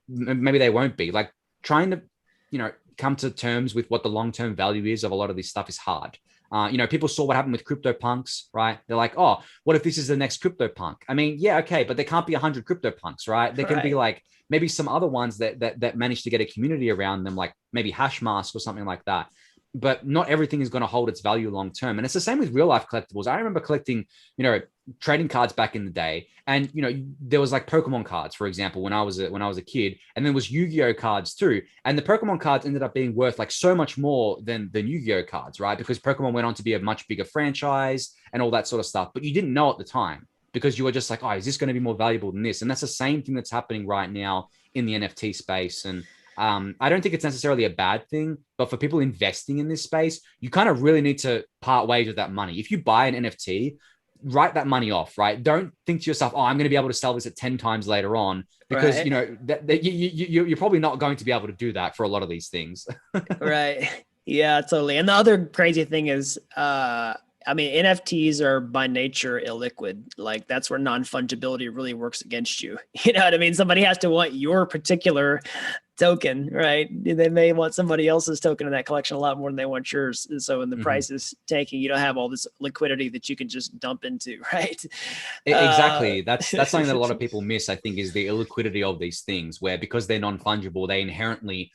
maybe they won't be. Like trying to, come to terms with what the long-term value is of a lot of this stuff is hard. People saw what happened with CryptoPunks, right? They're like, oh, what if this is the next CryptoPunk? I mean, yeah, okay, but there can't be 100 CryptoPunks, right? There can be like maybe some other ones that manage to get a community around them, like maybe Hashmask or something like that. But not everything is going to hold its value long term. And it's the same with real life collectibles. I remember collecting, trading cards back in the day. And, there was like Pokemon cards, for example, when I was a kid, and there was Yu-Gi-Oh cards too. And the Pokemon cards ended up being worth like so much more than Yu-Gi-Oh cards, right? Because Pokemon went on to be a much bigger franchise and all that sort of stuff. But you didn't know at the time, because you were just like, oh, is this going to be more valuable than this? And that's the same thing that's happening right now in the NFT space. And I don't think it's necessarily a bad thing, but for people investing in this space, you kind of really need to part ways with that money. If you buy an NFT, write that money off, right? Don't think to yourself, oh, I'm going to be able to sell this at 10 times later on, because, that you're probably not going to be able to do that for a lot of these things. Right. Yeah, totally. And the other crazy thing is, I I mean, NFTs are by nature illiquid. Like that's where non-fungibility really works against you. You know what I mean? Somebody has to want your particular token, right? They may want somebody else's token in that collection a lot more than they want yours. And so when the price is tanking, you don't have all this liquidity that you can just dump into, right? Exactly. That's something that a lot of people miss, I think, is the illiquidity of these things, where because they're non-fungible, they inherently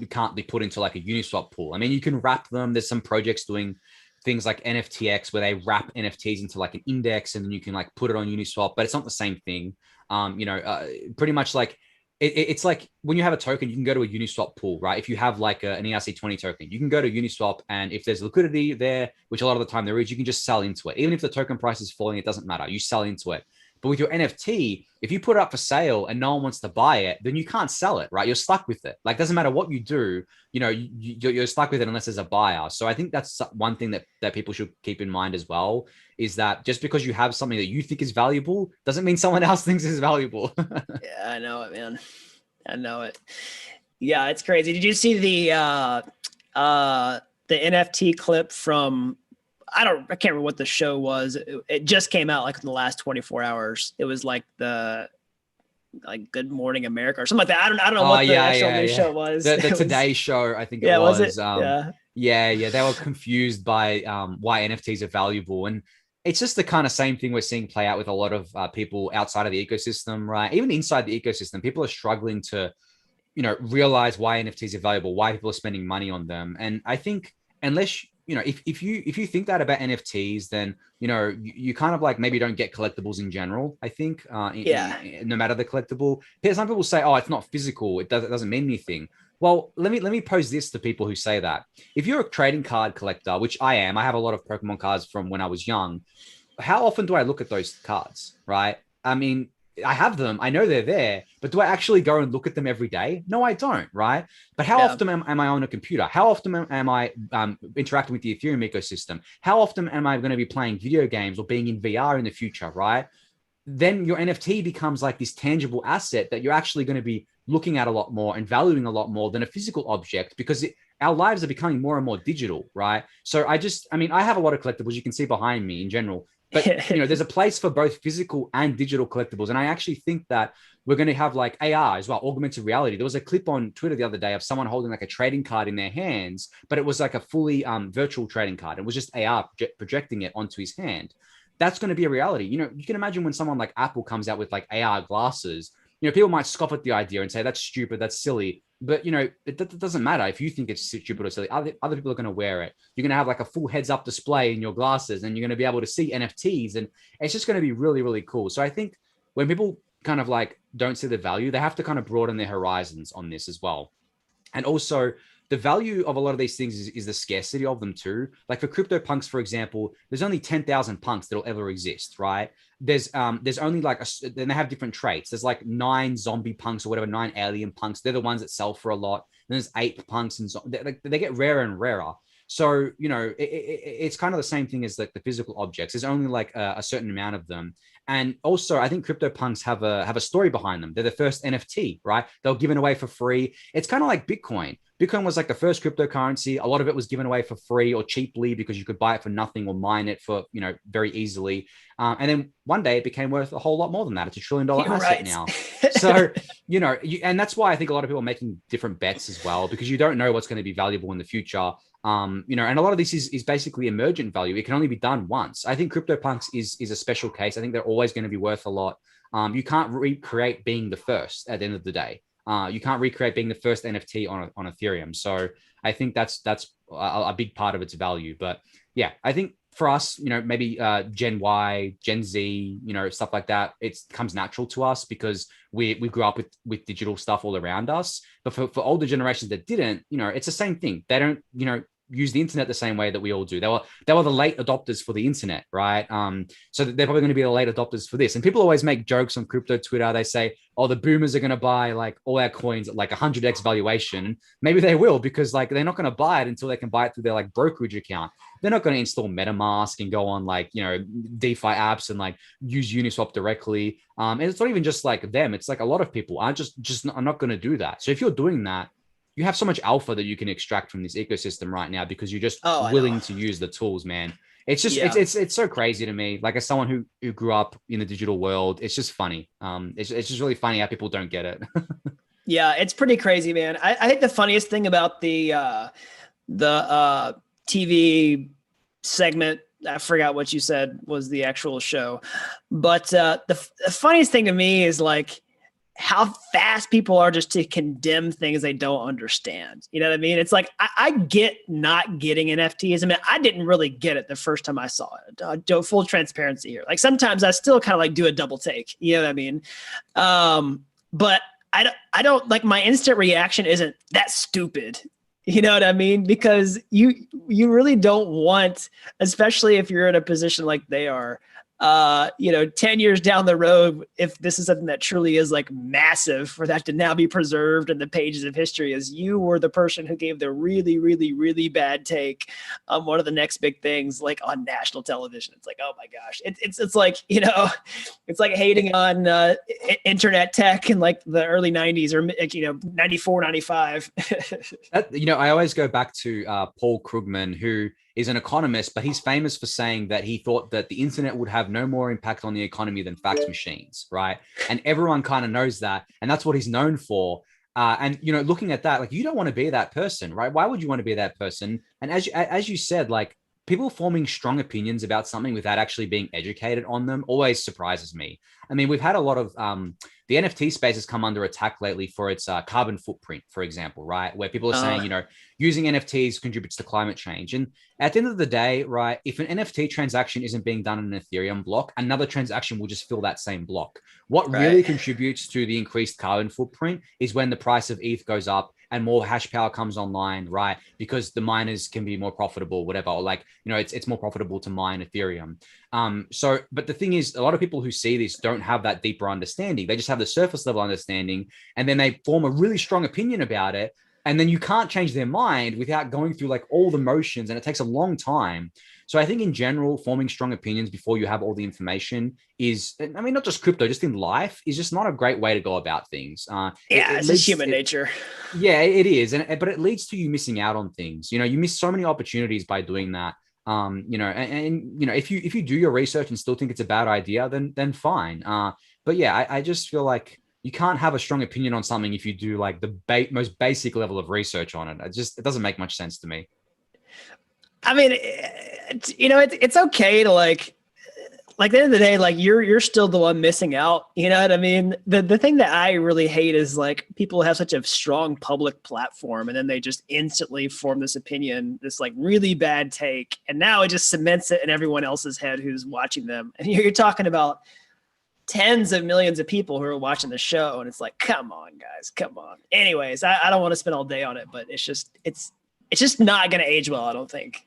can't be put into like a Uniswap pool. I mean, you can wrap them. There's some projects doing things like NFTX where they wrap NFTs into like an index and then you can like put it on Uniswap, but it's not the same thing. Pretty much like it's like when you have a token, you can go to a Uniswap pool, right? If you have like an ERC20 token, you can go to Uniswap, and if there's liquidity there, which a lot of the time there is, you can just sell into it. Even if the token price is falling, it doesn't matter. You sell into it. But with your NFT, if you put it up for sale and no one wants to buy it, then you can't sell it, right? You're stuck with it. Like, doesn't matter what you do, you're stuck with it unless there's a buyer. So I think that's one thing that people should keep in mind as well, is that just because you have something that you think is valuable doesn't mean someone else thinks is valuable. Yeah, I know it, man. I know it. Yeah, it's crazy. Did you see the NFT clip from, I can't remember what the show was. It just came out like in the last 24 hours. It was like Good Morning America or something like that. I don't know what the actual news show was. The Today Show, I think it was. Was it? Yeah. They were confused by why NFTs are valuable. And it's just the kind of same thing we're seeing play out with a lot of people outside of the ecosystem, right? Even inside the ecosystem, people are struggling to, realize why NFTs are valuable, why people are spending money on them. And I think unless, if you think that about NFTs, then, you kind of like maybe don't get collectibles in general, I think, no matter the collectible. Some people say, oh, it's not physical, it doesn't mean anything. Well, let me pose this to people who say that. If you're a trading card collector, which I am, I have a lot of Pokemon cards from when I was young. How often do I look at those cards, right? I mean, I have them, I know they're there, but do I actually go and look at them every day? No, I don't, right? But how often am I on a computer? How often am I interacting with the Ethereum ecosystem? How often am I going to be playing video games or being in VR in the future, right? Then your NFT becomes like this tangible asset that you're actually going to be looking at a lot more and valuing a lot more than a physical object, because our lives are becoming more and more digital, right? So I have a lot of collectibles, you can see behind me in general, but there's a place for both physical and digital collectibles. And I actually think that we're going to have like AR as well, augmented reality. There was a clip on Twitter the other day of someone holding like a trading card in their hands, but it was like a fully virtual trading card. It was just AR projecting it onto his hand. That's going to be a reality. You can imagine when someone like Apple comes out with like AR glasses, people might scoff at the idea and say, that's stupid, that's silly. But, it doesn't matter if you think it's stupid or silly. Other people are going to wear it. You're going to have like a full heads up display in your glasses, and you're going to be able to see NFTs. And it's just going to be really, really cool. So I think when people kind of like don't see the value, they have to kind of broaden their horizons on this as well. And also, the value of a lot of these things is the scarcity of them too. Like for CryptoPunks, for example, there's only 10,000 punks that'll ever exist, right? There's only like then they have different traits. There's like 9 zombie punks or whatever, 9 alien punks. They're the ones that sell for a lot. Then there's 8 punks, and they get rarer and rarer. So, it's kind of the same thing as like the physical objects. There's only like a certain amount of them. And also, I think CryptoPunks have a story behind them. They're the first NFT, right? They were given away for free. It's kind of like Bitcoin. Bitcoin was like the first cryptocurrency. A lot of it was given away for free or cheaply because you could buy it for nothing or mine it for, very easily. And then one day it became worth a whole lot more than that. It's $1 trillion asset now. So, and that's why I think a lot of people are making different bets as well, because you don't know what's going to be valuable in the future. And a lot of this is basically emergent value. It can only be done once. I think CryptoPunks is a special case. I think they're always going to be worth a lot. You can't recreate being the first at the end of the day. You can't recreate being the first NFT on Ethereum. So I think that's a big part of its value. But yeah, I think for us, maybe Gen Y, Gen Z, stuff like that, it comes natural to us because we grew up with digital stuff all around us. But for older generations that didn't, it's the same thing. They don't, use the internet the same way that we all do. They were the late adopters for the internet, right? So they're probably going to be the late adopters for this. And people always make jokes on crypto Twitter. They say, oh, the boomers are going to buy like all our coins at like 100x valuation. Maybe they will, because like they're not going to buy it until they can buy it through their like brokerage account. They're not going to install MetaMask and go on like, DeFi apps and like use Uniswap directly. And it's not even just like them. It's like a lot of people are I'm not going to do that. So if you're doing that, you have so much alpha that you can extract from this ecosystem right now because you're just willing to use the tools, man. It's just Yeah. it's so crazy to me. Like, as someone who grew up in the digital world, it's just funny. It's just really funny how people don't get it. Yeah, it's pretty crazy, man. I think the funniest thing about the TV segment, I forgot what you said was the actual show, but the funniest thing to me is like how fast people are just to condemn things they don't understand. You know what I mean? It's like I get not getting NFTs. I mean, I didn't really get it the first time I saw it. Full transparency here. Like sometimes I still kind of like do a double take. You know what I mean? But I don't like, my instant reaction isn't that stupid. You know what I mean? Because you really don't want, especially if you're in a position like they are, 10 years down the road, if this is something that truly is like massive, for that to now be preserved in the pages of history as you were the person who gave the really, really, really bad take on one of the next big things, like on national television. It's like, oh my gosh, it's like, it's like hating on internet tech in like the early 90s or 94, 95. I always go back to Paul Krugman, who is an economist, but he's famous for saying that he thought that the internet would have no more impact on the economy than fax machines, right? And everyone kind of knows that, and that's what he's known for. And looking at that, like, you don't want to be that person, right? Why would you want to be that person? And as you said, like, people forming strong opinions about something without actually being educated on them always surprises me. I mean, we've had a lot of the NFT space has come under attack lately for its carbon footprint, for example, right? Where people are saying, using NFTs contributes to climate change. And at the end of the day, right, if an NFT transaction isn't being done in an Ethereum block, another transaction will just fill that same block. What really contributes to the increased carbon footprint is when the price of ETH goes up and more hash power comes online, right? Because the miners can be more profitable, whatever. Or like, it's more profitable to mine Ethereum. But the thing is, a lot of people who see this don't have that deeper understanding. They just have the surface level understanding, and then they form a really strong opinion about it. And then you can't change their mind without going through like all the motions, and it takes a long time. So I think in general, forming strong opinions before you have all the information is, I mean, not just crypto, just in life, is just not a great way to go about things. It's just human nature. Yeah, it is. But it leads to you missing out on things. You miss so many opportunities by doing that. If you do your research and still think it's a bad idea, then fine. But yeah, I just feel like you can't have a strong opinion on something if you do like the most basic level of research on it. It doesn't make much sense to me. I mean, it's okay to like at the end of the day, like you're still the one missing out. You know what I mean? The thing that I really hate is like people have such a strong public platform, and then they just instantly form this opinion, this like really bad take, and now it just cements it in everyone else's head who's watching them. And you're talking about tens of millions of people who are watching the show, and it's like, come on, guys, come on. Anyways, I don't want to spend all day on it, but it's just not going to age well, I don't think.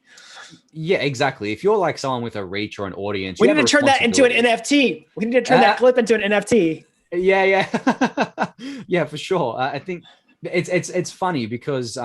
Yeah, exactly. If you're like someone with a reach or an audience, we need to turn that into an NFT. We need to turn that clip into an NFT. Yeah. Yeah, for sure. I think it's funny because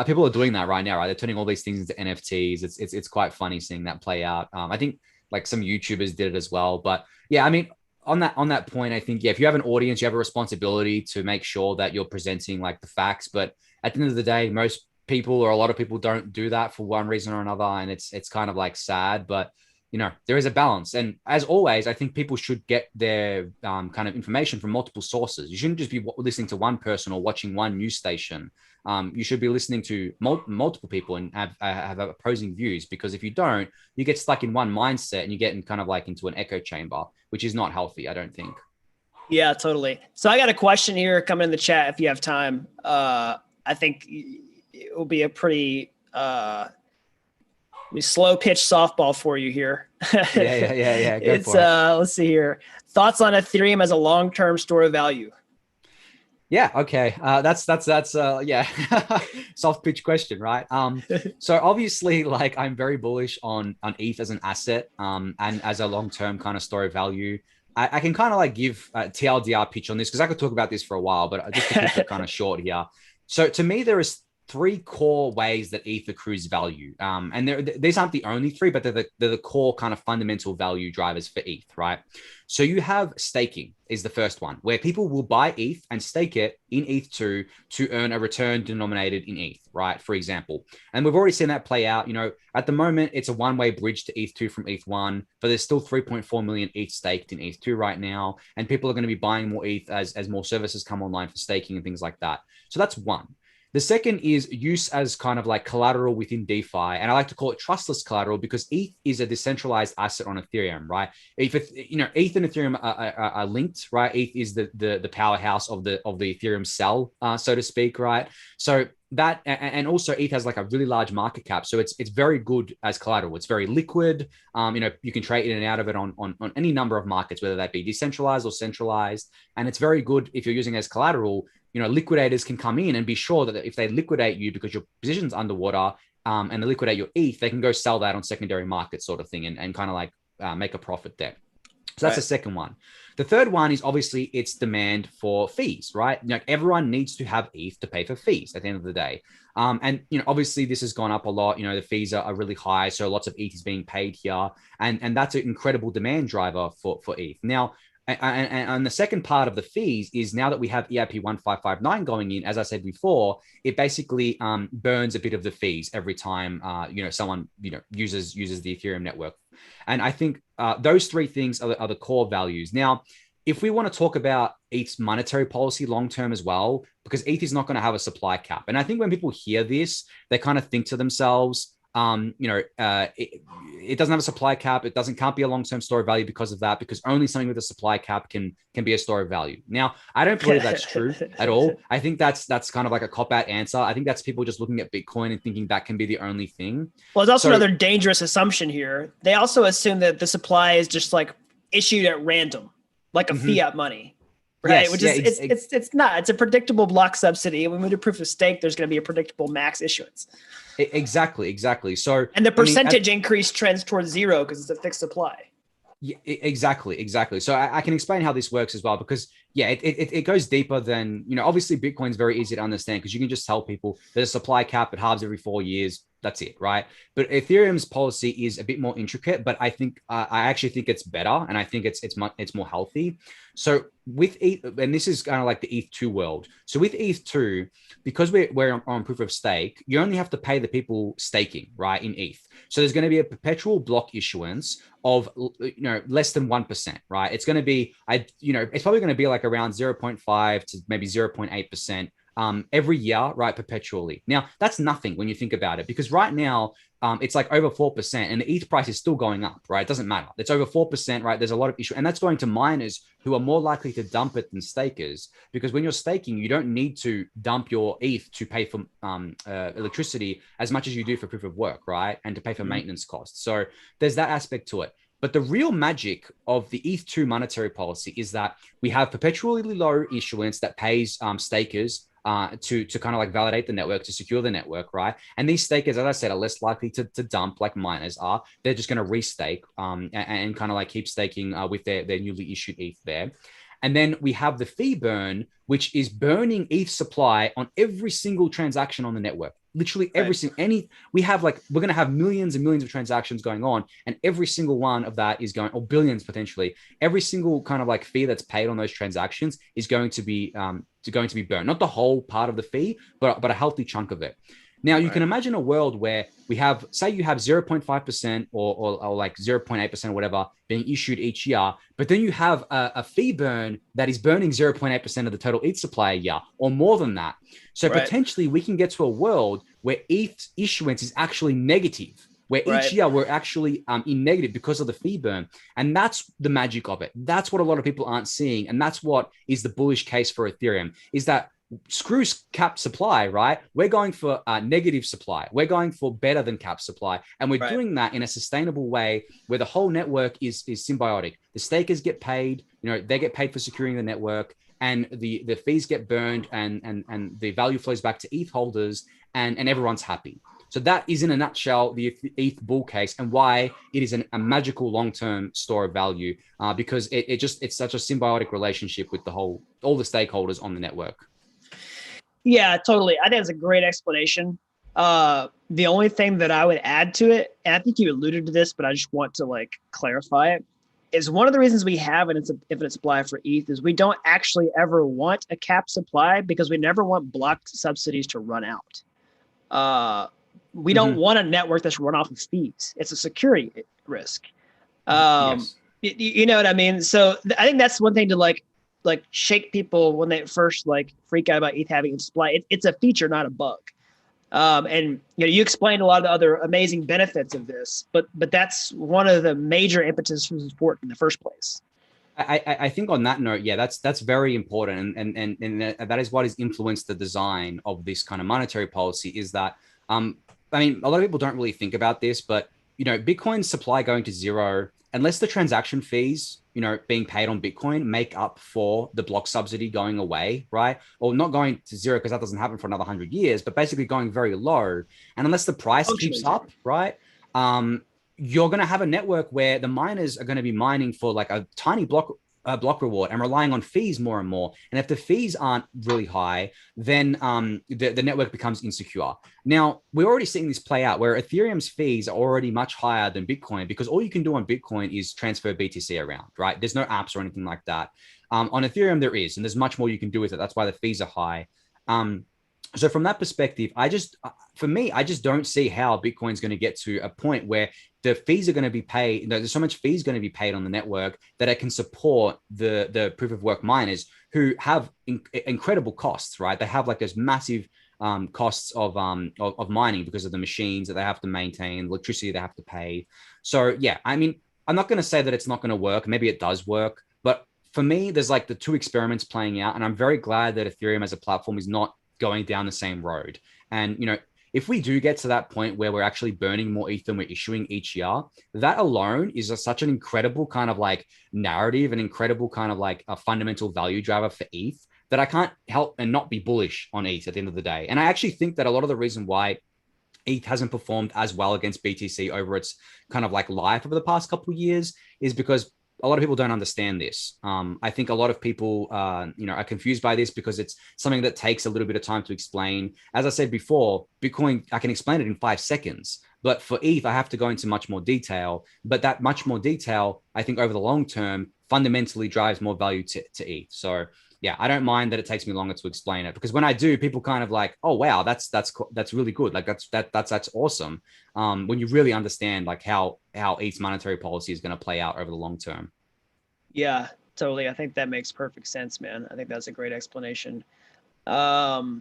people are doing that right now, right? They're turning all these things into NFTs. It's quite funny seeing that play out. I think like some YouTubers did it as well. But yeah, I mean, on that point, I think, yeah, if you have an audience, you have a responsibility to make sure that you're presenting like the facts. But at the end of the day, most people, or a lot of people, don't do that for one reason or another, and it's kind of like sad. But there is a balance, and as always, I think people should get their kind of information from multiple sources. You shouldn't just be listening to one person or watching one news station. You should be listening to multiple people and have opposing views, because if you don't, you get stuck in one mindset and you get kind of like into an echo chamber, which is not healthy, I don't think. Yeah, totally. So I got a question here coming in the chat if you have time. I think it will be a pretty slow pitch softball for you here. Yeah. Go It's for it. Let's see here. Thoughts on Ethereum as a long-term store of value? Yeah. Okay. That's yeah. Soft pitch question, right? So obviously, like, I'm very bullish on ETH as an asset, and as a long-term kind of store of value. I can kind of like give a TLDR pitch on this, because I could talk about this for a while, but just to keep it kind of short here. So to me, there is three core ways that ETH accrues value. And these aren't the only three, but they're the core kind of fundamental value drivers for ETH, right? So you have staking is the first one, where people will buy ETH and stake it in ETH2 to earn a return denominated in ETH, right? For example. And we've already seen that play out. At the moment, it's a one-way bridge to ETH2 from ETH1, but there's still 3.4 million ETH staked in ETH2 right now. And people are going to be buying more ETH as more services come online for staking and things like that. So that's one. The second is use as kind of like collateral within DeFi. And I like to call it trustless collateral because ETH is a decentralized asset on Ethereum, right? If ETH and Ethereum are linked, right? ETH is the powerhouse of the Ethereum cell, so to speak, right? So that, and also ETH has like a really large market cap. So it's very good as collateral. It's very liquid. You can trade in and out of it on any number of markets, whether that be decentralized or centralized. And it's very good if you're using it as collateral. Liquidators can come in and be sure that if they liquidate you because your position's underwater and they liquidate your ETH, they can go sell that on secondary market sort of thing and kind of like make a profit there. So that's the second one. The third one is obviously its demand for fees, right? Everyone needs to have ETH to pay for fees at the end of the day. And obviously this has gone up a lot. The fees are really high. So lots of ETH is being paid here. And that's an incredible demand driver for ETH. Now, and the second part of the fees is now that we have EIP 1559 going in, as I said before, it basically burns a bit of the fees every time someone uses the Ethereum network. And I think those three things are the core values. Now, if we want to talk about ETH's monetary policy long term as well, because ETH is not going to have a supply cap. And I think when people hear this, they kind of think to themselves, it doesn't have a supply cap. It can't be a long-term store of value because of that, because only something with a supply cap can be a store of value. Now, I don't believe that's true at all. I think that's kind of like a cop-out answer. I think that's people just looking at Bitcoin and thinking that can be the only thing. Well, there's also another dangerous assumption here. They also assume that the supply is just like issued at random, like a fiat money. Right, yes, which is it's not. It's a predictable block subsidy. And when we do proof of stake, there's going to be a predictable max issuance. Exactly. So and the percentage increase trends towards zero because it's a fixed supply. Yeah, exactly. So I can explain how this works as well, because it goes deeper than obviously Bitcoin is very easy to understand because you can just tell people there's a supply cap. It halves every 4 years. That's it, right? But Ethereum's policy is a bit more intricate, but I think I actually think it's better, and I think it's more healthy. So with ETH, and this is kind of like the ETH2 world. So with ETH2, because we're on proof of stake, you only have to pay the people staking, right, in ETH. So there's going to be a perpetual block issuance of less than 1%, right? It's going to be it's probably going to be like around 0.5 to maybe 0.8%. Every year, right, perpetually. Now, that's nothing when you think about it, because right now, it's like over 4%, and the ETH price is still going up, right? It doesn't matter. It's over 4%, right? There's a lot of issue, and that's going to miners who are more likely to dump it than stakers, because when you're staking, you don't need to dump your ETH to pay for electricity as much as you do for proof of work, right? And to pay for maintenance costs. So there's that aspect to it. But the real magic of the ETH2 monetary policy is that we have perpetually low issuance that pays stakers to kind of like validate the network, to secure the network, right? And these stakers, as I said, are less likely to dump like miners are. They're just going to restake and kind of like keep staking with their newly issued ETH there. And then we have the fee burn, which is burning ETH supply on every single transaction on the network. Literally every single, we're going to have millions and millions of transactions going on, and every single one of that is going, or billions potentially, every single kind of like fee that's paid on those transactions is going to be burned. Not the whole part of the fee, but a healthy chunk of it. Now, you can imagine a world where we have, say you have 0.5% or like 0.8% or whatever being issued each year, but then you have a fee burn that is burning 0.8% of the total ETH supply a year or more than that. So potentially we can get to a world where ETH issuance is actually negative, where each year we're actually in negative because of the fee burn. And that's the magic of it. That's what a lot of people aren't seeing. And that's what is the bullish case for Ethereum, is that screw cap supply, right? We're going for negative supply. We're going for better than cap supply. And we're doing that in a sustainable way where the whole network is symbiotic. The stakers get paid, they get paid for securing the network, and the fees get burned and the value flows back to ETH holders, and everyone's happy. So that is in a nutshell the ETH bull case, and why it is a magical long-term store of value, because it's such a symbiotic relationship with all the stakeholders on the network. Yeah, totally. I think it's a great explanation. The only thing that I would add to it, and I think you alluded to this, but I just want to like clarify it, is one of the reasons we have an infinite supply for ETH is we don't actually ever want a cap supply because we never want block subsidies to run out. We don't want a network that's run off of fees. It's a security risk. Yes. You know what I mean? So I think that's one thing to like shake people when they first like freak out about ETH having a supply. It's a feature, not a bug. And you know, you explained a lot of the other amazing benefits of this, but that's one of the major impetus for support in the first place. I think on that note, yeah, that's very important, and that is what has influenced the design of this kind of monetary policy. Is that I mean, a lot of people don't really think about this, but you know, Bitcoin's supply going to zero, unless the transaction fees, you know, being paid on Bitcoin make up for the block subsidy going away, right? Or not going to zero because that doesn't happen for another 100 years, but basically going very low. And unless the price keeps up, right? You're going to have a network where the miners are going to be mining for like a tiny block reward and relying on fees more and more. And if the fees aren't really high, then the network becomes insecure. Now, we're already seeing this play out where Ethereum's fees are already much higher than Bitcoin because all you can do on Bitcoin is transfer BTC around, right? There's no apps or anything like that. On Ethereum, there is, and there's much more you can do with it. That's why the fees are high. So from that perspective, for me, I just don't see how Bitcoin's going to get to a point where the fees are going to be paid. You know, there's so much fees going to be paid on the network that it can support the proof of work miners who have incredible costs, right? They have like those massive costs of mining because of the machines that they have to maintain, electricity they have to pay. So yeah, I mean, I'm not going to say that it's not going to work. Maybe it does work, but for me, there's like the two experiments playing out, and I'm very glad that Ethereum as a platform is not going down the same road. And, you know, if we do get to that point where we're actually burning more ETH than we're issuing each year, that alone is such an incredible kind of like narrative, an incredible kind of like a fundamental value driver for ETH that I can't help and not be bullish on ETH at the end of the day. And I actually think that a lot of the reason why ETH hasn't performed as well against BTC over its kind of like life over the past couple of years is because a lot of people don't understand this. I think a lot of people, you know, are confused by this because it's something that takes a little bit of time to explain. As I said before, Bitcoin, I can explain it in 5 seconds, but for ETH, I have to go into much more detail. But that much more detail, I think over the long term, fundamentally drives more value to ETH. So yeah, I don't mind that it takes me longer to explain it because when I do, people kind of like, oh wow, that's really good. Like that's awesome. When you really understand like how ETH's monetary policy is going to play out over the long term. Yeah, totally. I think that makes perfect sense, man. I think that's a great explanation. Well,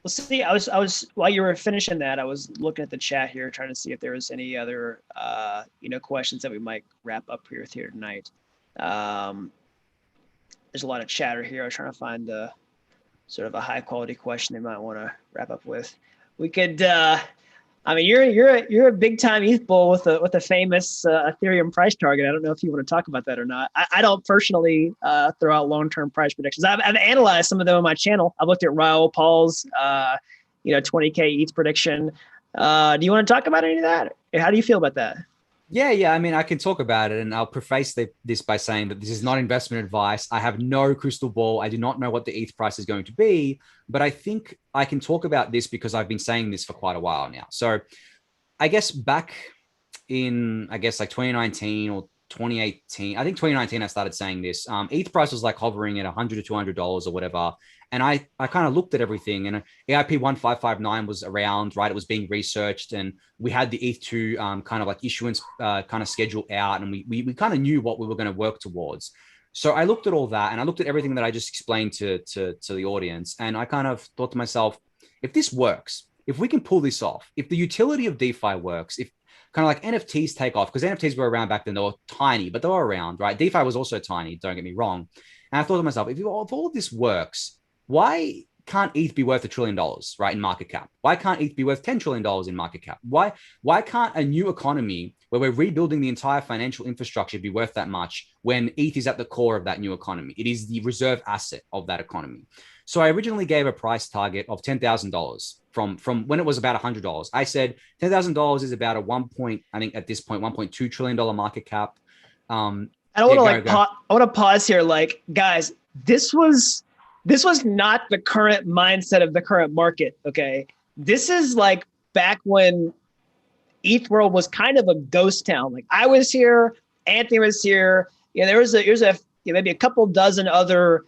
see, I was while you were finishing that, I was looking at the chat here, trying to see if there was any other, you know, questions that we might wrap up here tonight. There's a lot of chatter here. I was trying to find sort of a high quality question they might want to wrap up with. We could, I mean, you're a big time ETH bull with a famous Ethereum price target. I don't know if you want to talk about that or not. I don't personally throw out long term price predictions. I've analyzed some of them on my channel. I've looked at Raoul Paul's, you know, 20K ETH prediction. Do you want to talk about any of that? How do you feel about that? Yeah. I mean, I can talk about it, and I'll preface this by saying that this is not investment advice. I have no crystal ball. I do not know what the ETH price is going to be, but I think I can talk about this because I've been saying this for quite a while now. So I guess back in, I guess like 2019 or 2018, I think 2019, I started saying this. ETH price was like hovering at $100 to $200 or whatever. And I kind of looked at everything, and EIP 1559 was around, right? It was being researched, and we had the ETH2 kind of like issuance kind of schedule out, and we kind of knew what we were going to work towards. So I looked at all that, and I looked at everything that I just explained to the audience, and I kind of thought to myself, if this works, if we can pull this off, if the utility of DeFi works, if kind of like NFTs take off, because NFTs were around back then, they were tiny, but they were around, right? DeFi was also tiny, don't get me wrong. And I thought to myself, if all of this works, why can't ETH be worth $1 trillion, right, in market cap? Why can't ETH be worth $10 trillion in market cap? Why can't a new economy where we're rebuilding the entire financial infrastructure be worth that much when ETH is at the core of that new economy? It is the reserve asset of that economy. So I originally gave a price target of $10,000 from when it was about $100. I said $10,000 is about I think at this point, $1.2 trillion market cap. I don't want to I want to pause here. Like, guys, this was this was not the current mindset of the current market. Okay. This is like back when ETH world was kind of a ghost town. Like I was here, Anthony was here. There's maybe a couple dozen other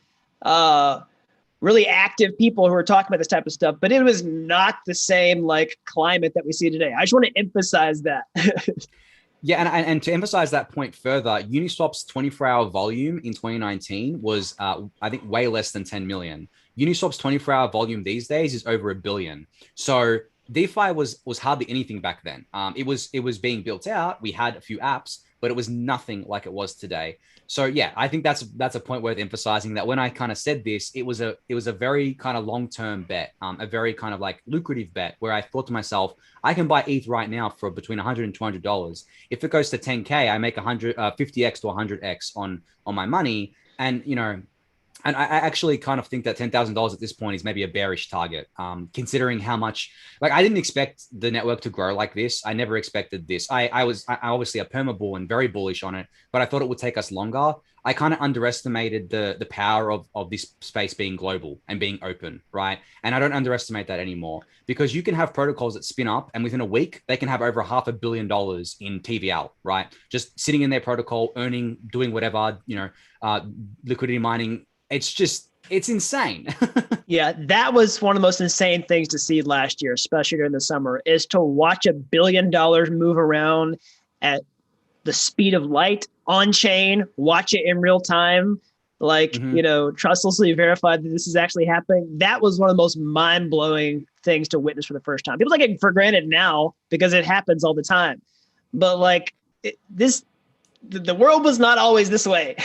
really active people who were talking about this type of stuff, but it was not the same like climate that we see today. I just want to emphasize that. Yeah, and to emphasize that point further, Uniswap's 24-hour volume in 2019 was, I think, way less than 10 million. Uniswap's 24-hour volume these days is over 1 billion. So DeFi was hardly anything back then. It was being built out. We had a few apps, but it was nothing like it was today. So yeah, I think that's a point worth emphasizing, that when I kind of said this, it was a very kind of long-term bet, a very kind of like lucrative bet, where I thought to myself, I can buy ETH right now for between $100 and $200. If it goes to 10K, I make 50x to 100x on my money. And and I actually kind of think that $10,000 at this point is maybe a bearish target, considering how much, like, I didn't expect the network to grow like this. I never expected this. I obviously a perma bull and very bullish on it, but I thought it would take us longer. I kind of underestimated the power of this space being global and being open, right? And I don't underestimate that anymore, because you can have protocols that spin up and within a week, they can have over $500 million in TVL, right? Just sitting in their protocol, earning, doing whatever, liquidity mining. It's insane. Yeah, that was one of the most insane things to see last year, especially during the summer, is to watch $1 billion move around at the speed of light on chain, watch it in real time, like, trustlessly verified that this is actually happening. That was one of the most mind-blowing things to witness for the first time. People take it for granted now because it happens all the time. But like the world was not always this way.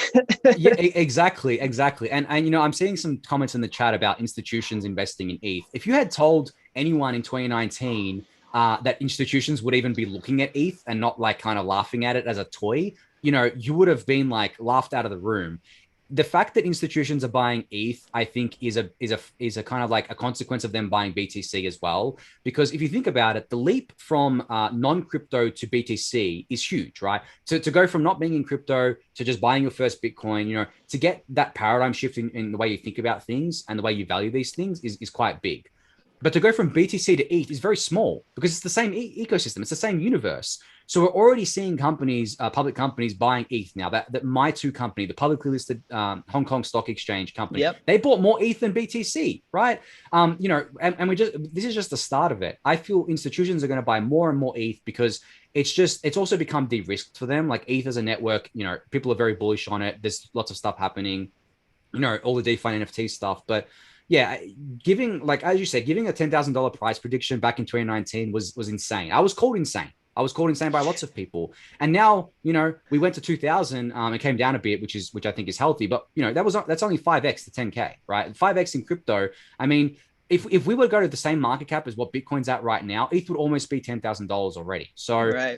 Yeah, exactly. And I'm seeing some comments in the chat about institutions investing in ETH. If you had told anyone in 2019 that institutions would even be looking at ETH and not like kind of laughing at it as a toy, you would have been like laughed out of the room. The fact that institutions are buying ETH, I think, is a kind of like a consequence of them buying BTC as well. Because if you think about it, the leap from non-crypto to BTC is huge, right? To go from not being in crypto to just buying your first Bitcoin, to get that paradigm shift in the way you think about things and the way you value these things is quite big. But to go from BTC to ETH is very small, because it's the same ecosystem. It's the same universe. So we're already seeing companies, public companies, buying ETH now. That My2 company, the publicly listed Hong Kong Stock Exchange company, they bought more ETH than BTC, right? And this is just the start of it. I feel institutions are going to buy more and more ETH, because it's also become de-risked for them. Like ETH as a network, people are very bullish on it. There's lots of stuff happening, all the DeFi and NFT stuff, but yeah, as you said, giving a $10,000 price prediction back in 2019 was insane. I was called insane by lots of people. And now, we went to 2000, it came down a bit, which I think is healthy, but that's only 5x to 10K, right? 5x in crypto. I mean, if we were to go to the same market cap as what Bitcoin's at right now, ETH would almost be $10,000 already. So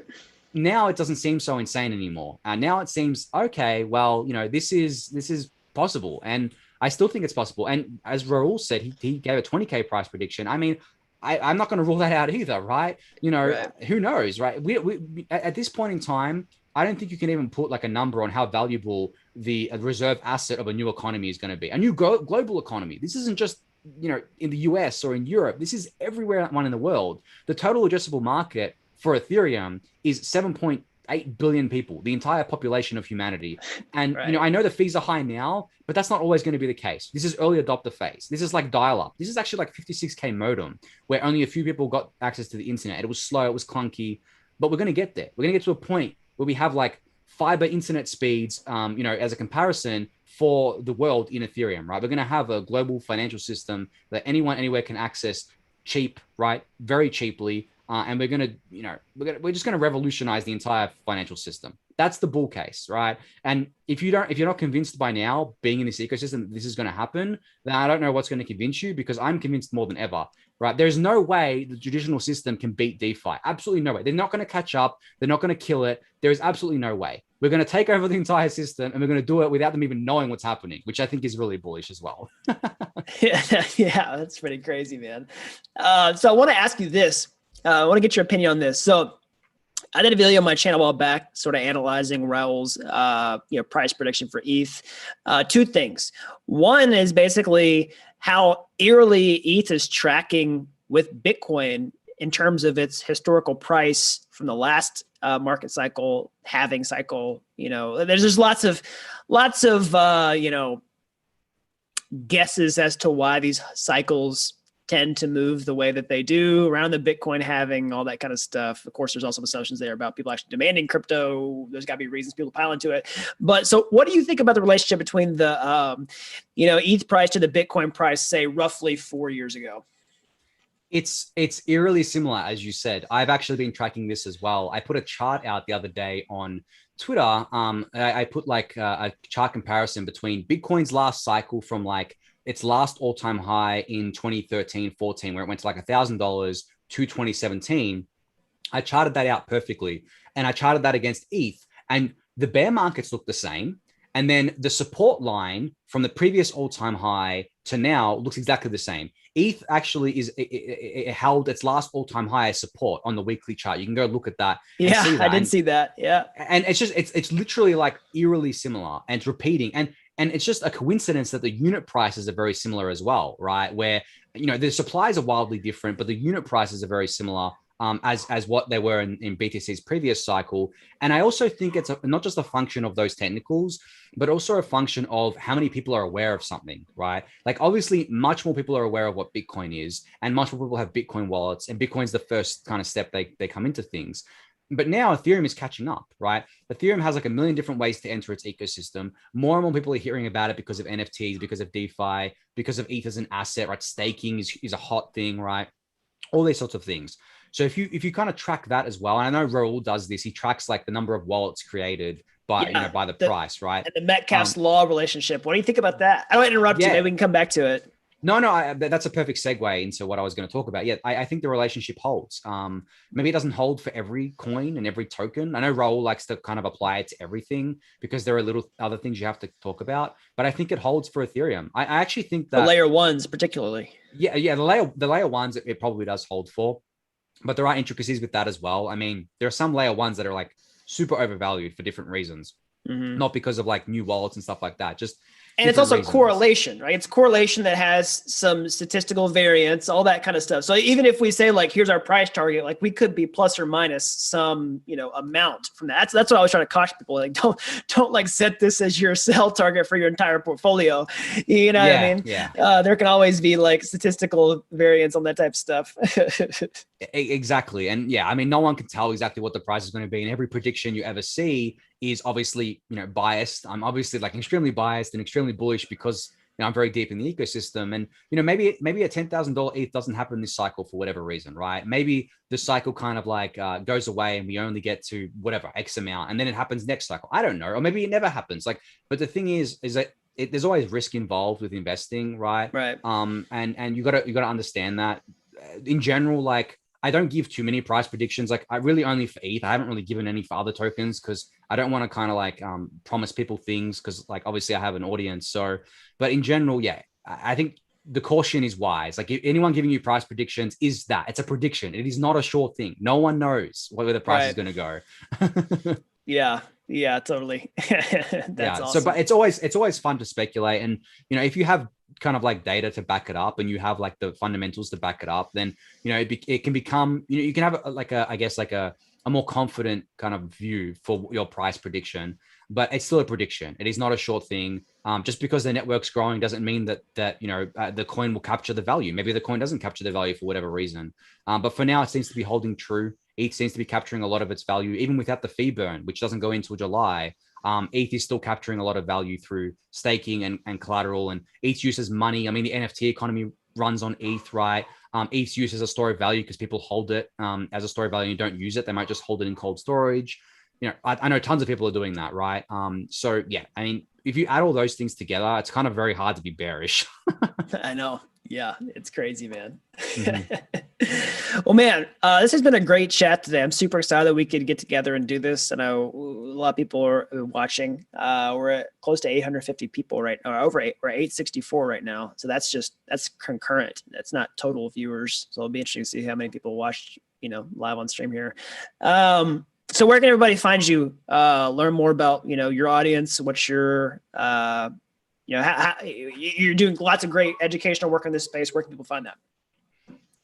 now it doesn't seem so insane anymore. Now it seems, okay, well, this is possible. And I still think it's possible. And as Raul said, he gave a 20K price prediction. I mean, I'm not going to rule that out either, right? Who knows, right? We at this point in time, I don't think you can even put like a number on how valuable the reserve asset of a new economy is going to be. A new global economy. This isn't just, in the US or in Europe. This is everywhere in the world. The total addressable market for Ethereum is 7.8 billion people, the entire population of humanity. And, I know the fees are high now, but that's not always going to be the case. This is early adopter phase. This is like dial-up. This is actually like 56K modem, where only a few people got access to the internet. It was slow, it was clunky, but we're going to get there. We're going to get to a point where we have like fiber internet speeds, as a comparison for the world in Ethereum, right? We're going to have a global financial system that anyone, anywhere can access cheap, right? Very cheaply. And we're just going to revolutionize the entire financial system. That's the bull case, right? And if you're not convinced by now, being in this ecosystem, that this is going to happen, then I don't know what's going to convince you, because I'm convinced more than ever, right? There's no way the traditional system can beat DeFi. Absolutely no way. They're not going to catch up. They're not going to kill it. There is absolutely no way. We're going to take over the entire system, and we're going to do it without them even knowing what's happening, which I think is really bullish as well. Yeah, that's pretty crazy, man. So I want to ask you this. I want to get your opinion on this. So I did a video on my channel a while back, sort of analyzing Raul's, price prediction for ETH. Two things. One is basically how eerily ETH is tracking with Bitcoin in terms of its historical price from the last market cycle, halving cycle. There's just lots of guesses as to why these cycles tend to move the way that they do around the Bitcoin halving, all that kind of stuff. Of course, there's also assumptions there about people actually demanding crypto. There's got to be reasons people pile into it. But so what do you think about the relationship between the, ETH price to the Bitcoin price, say roughly 4 years ago? It's eerily similar, as you said. I've actually been tracking this as well. I put a chart out the other day on Twitter. I put like a chart comparison between Bitcoin's last cycle from like its last all-time high in 2013-14, where it went to like $1,000 to 2017. I charted that out perfectly. And I charted that against ETH. And the bear markets look the same. And then the support line from the previous all-time high to now looks exactly the same. ETH actually it held its last all-time high as support on the weekly chart. You can go look at that. Yeah, I did see that. Yeah. And it's literally like eerily similar, and it's repeating. And it's just a coincidence that the unit prices are very similar as well, right? Where, the supplies are wildly different, but the unit prices are very similar as what they were in BTC's previous cycle. And I also think it's not just a function of those technicals, but also a function of how many people are aware of something, right? Like obviously much more people are aware of what Bitcoin is, and much more people have Bitcoin wallets, and Bitcoin's the first kind of step they come into things. But now Ethereum is catching up, right? Ethereum has like a million different ways to enter its ecosystem. More and more people are hearing about it because of NFTs, because of DeFi, because of ETH as an asset, right? Staking is a hot thing, right? All these sorts of things. So if you kind of track that as well, and I know Raul does this, he tracks like the number of wallets created by by the price, right? And the Metcalfe law relationship. What do you think about that? I don't interrupt you. Maybe we can come back to it. No, that's a perfect segue into what I was going to talk about. Yeah, I think the relationship holds. Maybe it doesn't hold for every coin and every token. I know Raul likes to kind of apply it to everything because there are little other things you have to talk about, but I think it holds for Ethereum. I actually think that for layer ones particularly. Yeah, the layer ones it probably does hold for, but there are intricacies with that as well. I mean, there are some layer ones that are like super overvalued for different reasons, not because of like new wallets and stuff like that. And it's also correlation, right? It's correlation that has some statistical variance, all that kind of stuff. So even if we say like, here's our price target, like we could be plus or minus some, amount from that. That's what I was trying to caution people. Like, don't like set this as your sell target for your entire portfolio. You know what I mean? Yeah. There can always be like statistical variance on that type of stuff. Exactly. And yeah, I mean, no one can tell exactly what the price is going to be. And every prediction you ever see is obviously, biased. I'm obviously like extremely biased and extremely bullish because I'm very deep in the ecosystem. And, maybe a $10,000 ETH doesn't happen this cycle for whatever reason, right? Maybe the cycle kind of like goes away and we only get to whatever X amount, and then it happens next cycle. I don't know. Or maybe it never happens. Like, but the thing is that there's always risk involved with investing, right? Right. And you gotta understand that in general, like, I don't give too many price predictions. Like I really only for ETH. I haven't really given any for other tokens because I don't want to kind of like promise people things because like obviously I have an audience. So, but in general, yeah, I think the caution is wise. Like if anyone giving you price predictions it's a prediction. It is not a sure thing. No one knows where the price is going to go. Yeah, totally. That's awesome. So, but it's always fun to speculate. And, if you have kind of like data to back it up and you have like the fundamentals to back it up, then, it can become, you can have a more confident kind of view for your price prediction, but it's still a prediction. It is not a short thing. Just because the network's growing doesn't mean that the coin will capture the value. Maybe the coin doesn't capture the value for whatever reason. But for now, it seems to be holding true. ETH seems to be capturing a lot of its value, even without the fee burn, which doesn't go until July. ETH is still capturing a lot of value through staking and collateral, and ETH uses money. I mean, the NFT economy runs on ETH, right? ETH used as a store of value because people hold it as a store of value and don't use it. They might just hold it in cold storage. I know tons of people are doing that, right? So yeah, I mean, if you add all those things together, it's kind of very hard to be bearish. I know. Yeah, it's crazy, man. Mm-hmm. Well, man, this has been a great chat today. I'm super excited that we could get together and do this. I know a lot of people are watching. We're at close to 850 people right now, we're 864 right now. So that's concurrent. That's not total viewers. So it'll be interesting to see how many people watched, live on stream here. So where can everybody find you? Learn more about, your audience. What's your, you're doing lots of great educational work in this space. Where can people find that?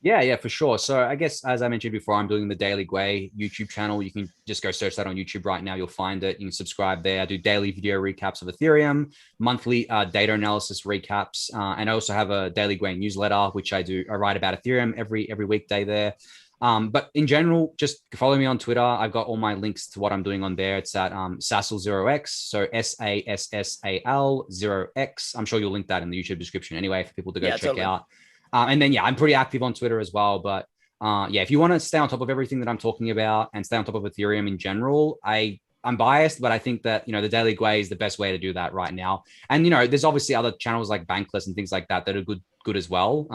Yeah, for sure. So I guess as I mentioned before, I'm doing the Daily Gwei YouTube channel. You can just go search that on YouTube right now. You'll find it. You can subscribe there. I do daily video recaps of Ethereum, monthly data analysis recaps, and I also have a Daily Gwei newsletter, which I write about Ethereum every weekday there. But in general, just follow me on Twitter. I've got all my links to what I'm doing on there. It's at Sassal0x. So SASSAL0x. I'm sure you'll link that in the YouTube description anyway for people to go check out. And then, I'm pretty active on Twitter as well. But if you want to stay on top of everything that I'm talking about and stay on top of Ethereum in general, I'm biased, but I think that, the Daily Gwei is the best way to do that right now. And, there's obviously other channels like Bankless and things like that that are good as well.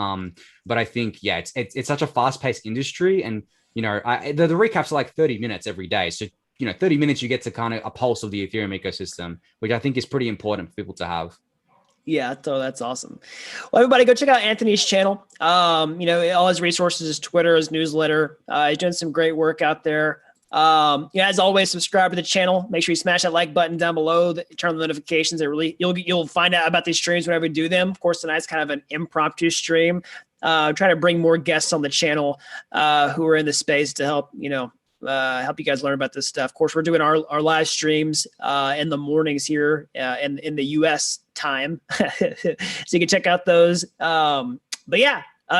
But I think, it's such a fast paced industry. And, the recaps are like 30 minutes every day. So, 30 minutes, you get to kind of a pulse of the Ethereum ecosystem, which I think is pretty important for people to have. Yeah, so that's awesome. Well, everybody go check out Anthony's channel. All his resources, his Twitter, his newsletter. He's doing some great work out there. As always, subscribe to the channel. Make sure you smash that like button down below. Turn on the notifications. You'll find out about these streams whenever we do them. Of course, tonight's kind of an impromptu stream. Trying to bring more guests on the channel who are in the space to help help you guys learn about this stuff. Of course, we're doing our live streams in the mornings here in the US time. So you can check out those.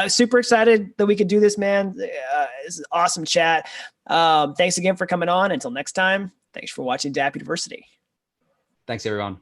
Super excited that we could do this, man. This is awesome chat. Thanks again for coming on. Until next time, thanks for watching Dapp University. Thanks, everyone.